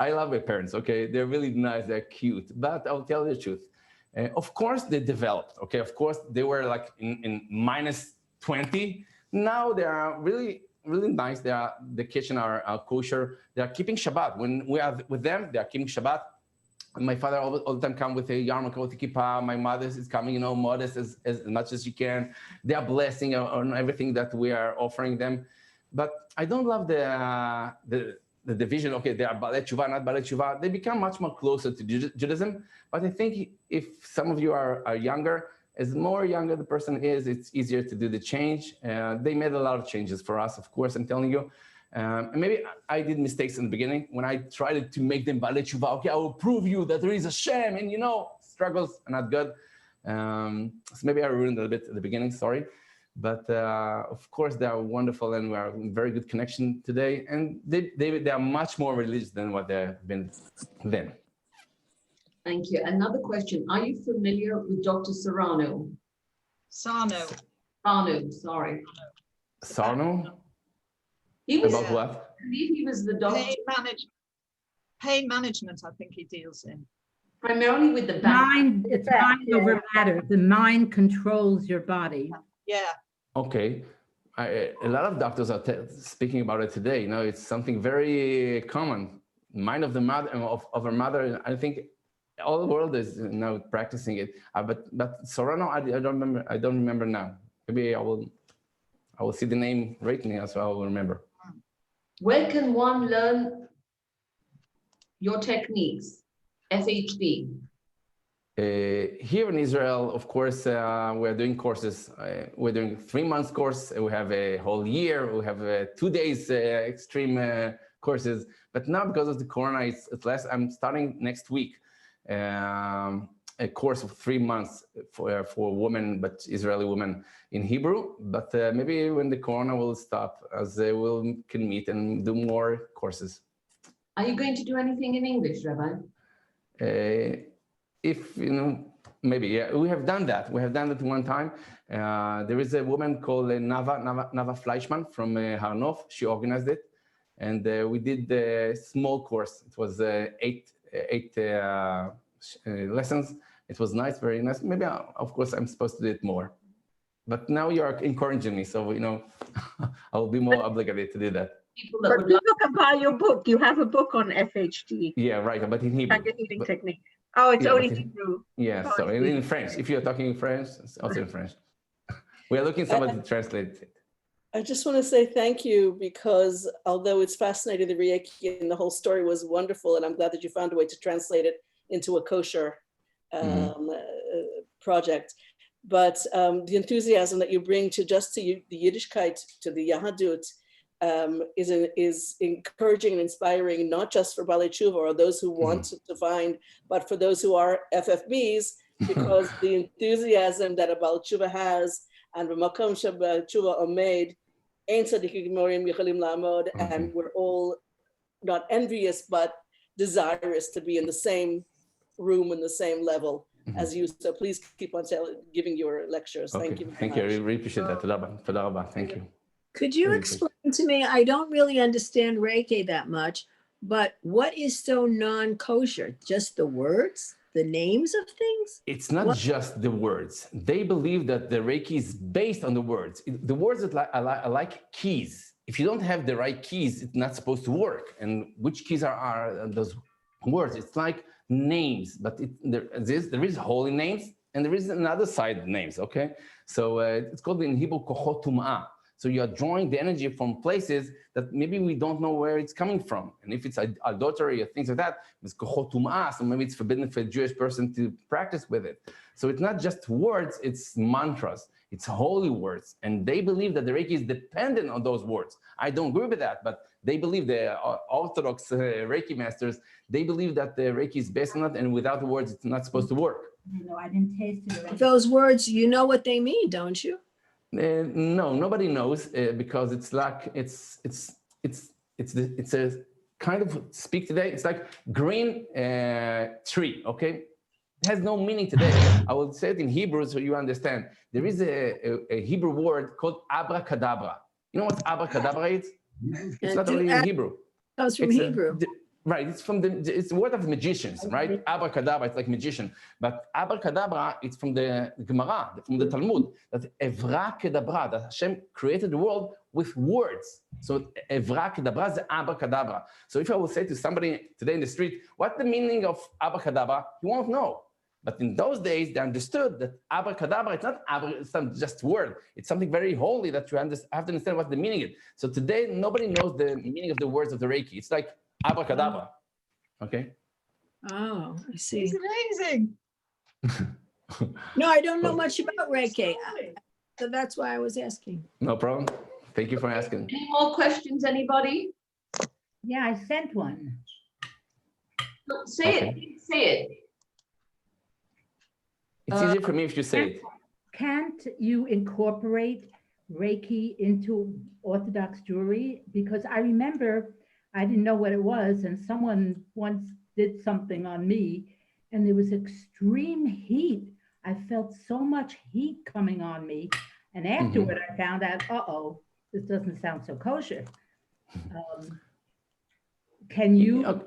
I love my parents, okay? They're really nice, they're cute, but I'll tell you the truth. Of course, they developed, okay? Of course, they were like in minus 20. Now they are really, really nice. The kitchen are kosher. They are keeping Shabbat. When we are with them, they are keeping Shabbat. My father all the time come with a yarmulke, with a kippah. My mother is coming, modest as much as she can. They are blessing on everything that we are offering them. But I don't love the division. Okay, they are Balei Tshuva, not Balei Tshuva. They become much more closer to Judaism. But I think if some of you are younger, as more younger the person is, it's easier to do the change. They made a lot of changes for us, of course, I'm telling you. And maybe I did mistakes in the beginning when I tried to make them Balei Tshuva. Okay, I will prove you that there is a Shem, and struggles are not good. So maybe I ruined it a bit at the beginning, sorry. But of course, they are wonderful, and we are in very good connection today. And they are much more religious than what they've been then. Thank you. Another question. Are you familiar with Dr. Sarno? Sarno, sorry. Sarno? He was, about what? I believe he was the doctor pain management, I think he deals in. primarily with the back. It's mind over matter. The mind controls your body. Yeah. Okay. A lot of doctors are speaking about it today. It's something very common. Mind of the mother, of a mother. I think all the world is now practicing it. But Sorano, I don't remember now. Maybe I will see the name right now, so I will remember. Where can one learn your techniques, FHD? Here in Israel, of course, we're doing courses. We're doing 3 months course. We have a whole year. We have 2 days extreme courses. But now because of the corona, it's less. I'm starting next week a course of 3 months for women, but Israeli women in Hebrew. But maybe when the corona will stop, as they can meet and do more courses. Are you going to do anything in English, Rabbi? If maybe, yeah, we have done that. We have done it one time. There is a woman called Nava Fleischman from Har Nof. She organized it, and we did a small course. It was eight lessons. It was nice, very nice. Maybe, of course, I'm supposed to do it more. But now you are encouraging me, so I will be more obligated to do that. But people can buy your book. You have a book on FHD. Yeah, right. But in Hebrew. Healing technique. Oh, it's only Hebrew. Yeah, Oh, so in French. If you're talking in French, it's also in French. We are looking for somebody to translate it. I just want to say thank you, because although it's fascinating, the Reiki and the whole story was wonderful, and I'm glad that you found a way to translate it into a kosher project. but the enthusiasm that you bring to the Yiddishkeit, to the Yahadut, is encouraging and inspiring, not just for Balei Tshuva or those who want to find, but for those who are FFBs, because the enthusiasm that a Balei Tshuva has, and B'makom sheba Tshuva omed, ein tzadikim gemorim yichalim la'amod, and we're all not envious, but desirous to be in the same room, in the same level as you. So please keep on giving your lectures. Okay. Thank you. Thank you. I really appreciate that. Toda rabba. Thank you. Could you explain to me, I don't really understand Reiki that much, but what is so non-kosher? Just the words, the names of things? It's not just the words. They believe that the Reiki is based on the words. The words are like keys. If you don't have the right keys, it's not supposed to work. And which keys are those words? It's like names, but there is holy names and there is another side of names, okay? So it's called in Hebrew kochot tum'ah. So you are drawing the energy from places that maybe we don't know where it's coming from. And if it's adultery or things like that, it's kochot tum'ah, so maybe it's forbidden for a Jewish person to practice with it. So it's not just words, it's mantras, it's holy words. And they believe that the Reiki is dependent on those words. I don't agree with that, but they believe, the Orthodox Reiki masters, they believe that the Reiki is based on that, and without the words, it's not supposed to work. No, I didn't taste it. Those words, you know what they mean, don't you? No, nobody knows because it's like it's a kind of speak today. It's like green tree. Okay, it has no meaning today. I will say it in Hebrew so you understand. There is a Hebrew word called abracadabra. You know what abracadabra is? It's not only in Hebrew. Comes from Hebrew. Right, it's the word of magicians, right? Abracadabra, it's like magician. But abracadabra, it's from the Gemara, from the Talmud, that evra kedabra, that Hashem created the world with words. So evra kedabra is abracadabra. So if I will say to somebody today in the street, what's the meaning of abracadabra? He won't know. But in those days, they understood that abracadabra, it's not just word. It's something very holy that you have to understand what the meaning is. So today, nobody knows the meaning of the words of the Reiki. It's like abracadabra. Okay. Oh, I see. It's amazing. No, I don't know much about Reiki. So that's why I was asking. No problem. Thank you for asking. Any more questions, anybody? Yeah, I sent one. No, say it. Say it. It's easier for me if you say it. Can't you incorporate Reiki into Orthodox Jewry? Because I remember I didn't know what it was, and someone once did something on me, and there was extreme heat. I felt so much heat coming on me, and afterward I found out, this doesn't sound so kosher. Can you?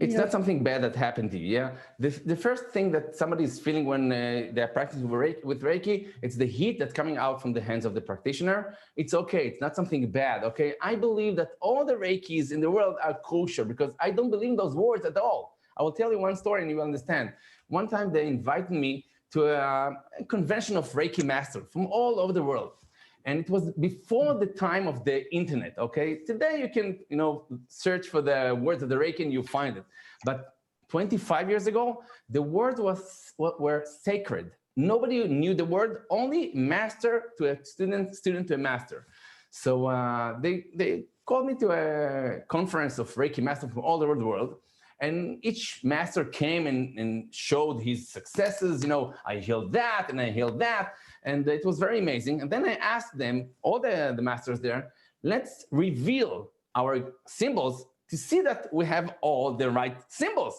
It's not something bad that happened to you, yeah? The first thing that somebody is feeling when they're practicing with Reiki, it's the heat that's coming out from the hands of the practitioner. It's okay, it's not something bad, okay? I believe that all the Reikis in the world are kosher because I don't believe in those words at all. I will tell you one story and you will understand. One time they invited me to a convention of Reiki masters from all over the world. And it was before the time of the internet, okay? Today you can, search for the words of the Reiki and you find it. But 25 years ago, the words were sacred. Nobody knew the word, only master to a student, student to a master. So they called me to a conference of Reiki masters from all over the world. And each master came and showed his successes. I healed that and I healed that. And it was very amazing. And then I asked them, all the masters there, let's reveal our symbols to see that we have all the right symbols.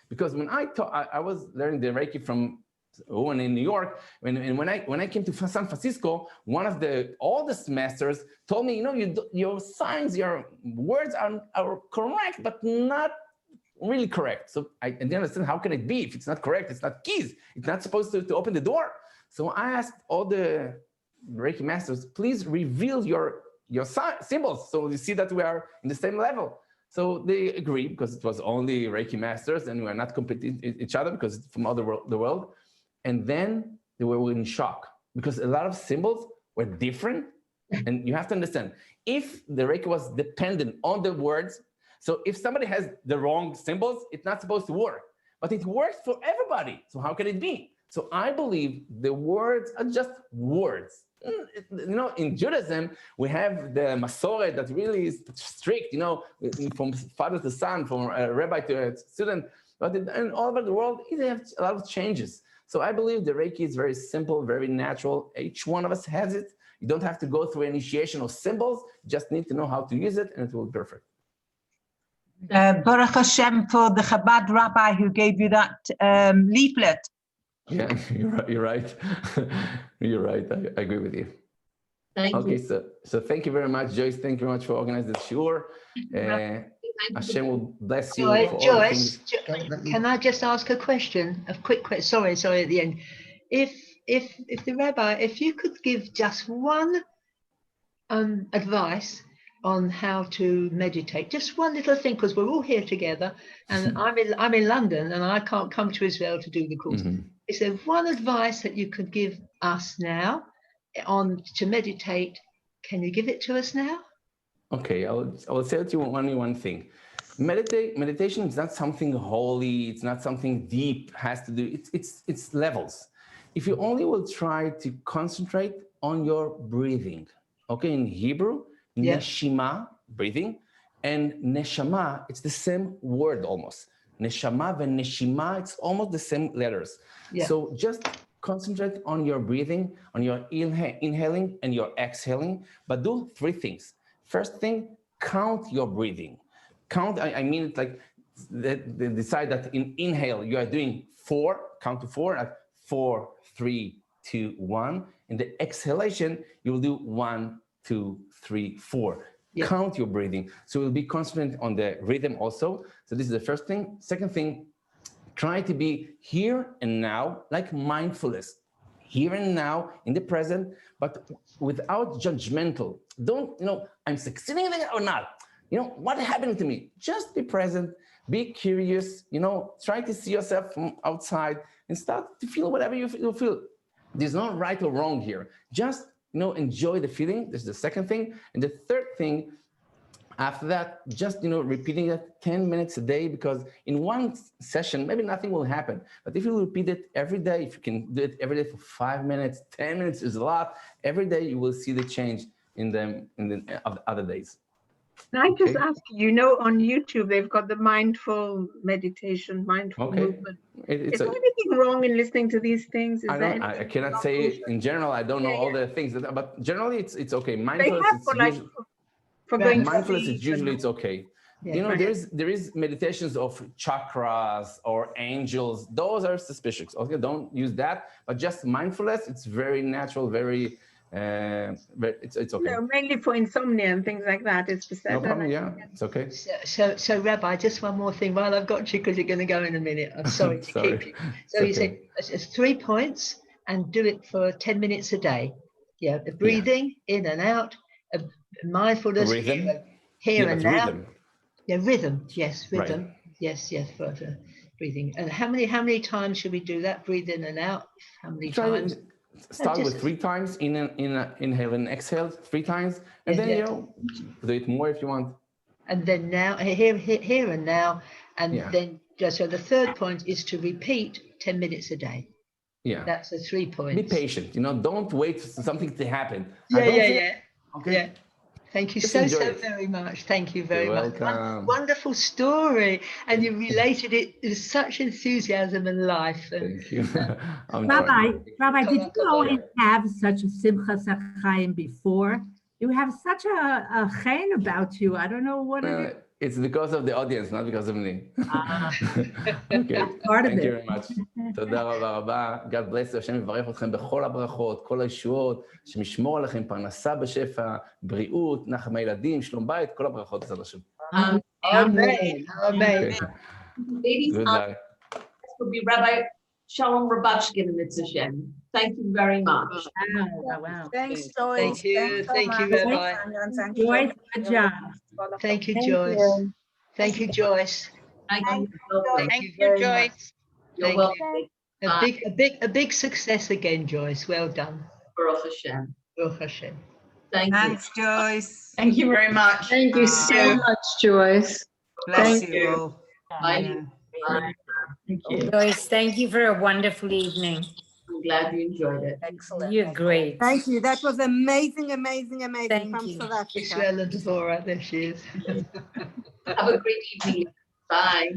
Because when I was learning the Reiki from Owen in New York, when I came to San Francisco, one of the oldest masters told me, your signs, your words are correct, but not really correct. So I didn't understand, how can it be? If it's not correct, it's not keys. It's not supposed to open the door. So I asked all the Reiki masters, please reveal your symbols so you see that we are in the same level. So they agreed because it was only Reiki masters and we are not competing each other because it's from all the world. And then they were in shock because a lot of symbols were different. And you have to understand, if the Reiki was dependent on the words, so if somebody has the wrong symbols, it's not supposed to work, but it works for everybody. So how can it be? So I believe the words are just words. In Judaism, we have the Masoret that really is strict, from father to son, from a rabbi to a student. But in all over the world, they have a lot of changes. So I believe the Reiki is very simple, very natural. Each one of us has it. You don't have to go through initiation of symbols. You just need to know how to use it, and it will be perfect. Baruch Hashem for the Chabad rabbi who gave you that leaflet. Yeah, you're right. You're right. I agree with you. Thank you. So thank you very much, Joyce. Thank you very much for organizing this shiur. Hashem will bless you for all the things. Can I just ask a question? A quick question. Sorry, at the end. If the rabbi, if you could give just one advice on how to meditate, just one little thing, because we're all here together, and I'm in London and I can't come to Israel to do the course. Is there one advice that you could give us now on to meditate? Can you give it to us now? Okay, I will say to you only one thing. Meditation is not something holy. It's not something deep. Has to do. It's levels. If you only will try to concentrate on your breathing, okay, in Hebrew, neshima, breathing, and neshama, it's the same word almost. Neshama and neshima, it's almost the same letters. Yeah. So just concentrate on your breathing, on your inhaling and your exhaling, but do three things. First thing, count your breathing. Count, I mean, it's like they decide that in inhale, you are doing 4, count to 4, at 4, 3, 2, 1. In the exhalation, you will do 1, 2, 3, 4. Yeah. Count your breathing. So you'll be concentrated on the rhythm also. So this is the first thing. Second thing, try to be here and now, like mindfulness. Here and now, in the present, but without judgmental. Don't, I'm succeeding or not. What happened to me? Just be present, be curious, try to see yourself from outside and start to feel whatever you feel. There's no right or wrong here. Just, enjoy the feeling. This is the second thing. And the third thing, after that, just, repeating it 10 minutes a day, because in one session, maybe nothing will happen. But if you repeat it every day, if you can do it every day for 5 minutes, 10 minutes is a lot. Every day you will see the change in the other days. Can I just ask you, on YouTube, they've got the mindful meditation, mindful movement. Is there anything wrong in listening to these things? I cannot say in general. I don't know all the things, but generally it's okay. Mindfulness, it's okay. Yeah. There is meditations of chakras or angels. Those are suspicious. Okay, don't use that. But just mindfulness, it's very natural, very. It's okay. Mainly for insomnia and things like that. No problem. Yeah, it's okay. So Rabbi, just one more thing while I've got you, because you're going to go in a minute. I'm sorry to keep you. So you say it's 3 points and do it for 10 minutes a day. Yeah, the breathing in and out, mindfulness here and now. Rhythm. Yeah, rhythm. Yes, rhythm. Right. Yes, for breathing. And how many times should we do that? Breathe in and out. How many times? Start with 3 times, inhale and exhale 3 times, and then do it more if you want. And then now, here and now, and then so the third point is to repeat 10 minutes a day. Yeah, that's the 3 points. Be patient. Don't wait for something to happen. Okay. Yeah. Thank you so very much. Thank you very much. Wonderful story. And you related it with such enthusiasm and life. Thank you. Rabbi, did you always have such a simchas achayim before? You have such a chen about you. I don't know what it is. It's because of the audience, not because of me. Okay. Thank you very much. תודה רבה רבה. God bless you. השם יברך אתכם בכל הברכות, כל הישועות, שמשמור עליכם פרנסה בשפע, בריאות, נחם הילדים, שלום בית, כל הברכות בעזרת השם. Amen. Amen. Ladies, this will be Rabbi Shalom Rabachkin in Hashem. Thank you very much. Wow. Thanks, Joyce. Thank you, Rabbi. Joyce, good job. Thank you, Joyce. Thank you, Joyce. Thank you, Joyce. You're welcome. A big success again, Joyce. Well done. Baruch Hashem. Baruch Hashem. Thanks, Joyce. Thank you very much. Thank you so much, Joyce. Bless you all. Bye. Bye. Thank you. Joyce, thank you for a wonderful evening. I'm glad you enjoyed it. Excellent. You're great. Thank you. That was amazing, amazing, amazing Thank from you. South Africa. Israel Devorah, there she is. Have a great evening. Bye.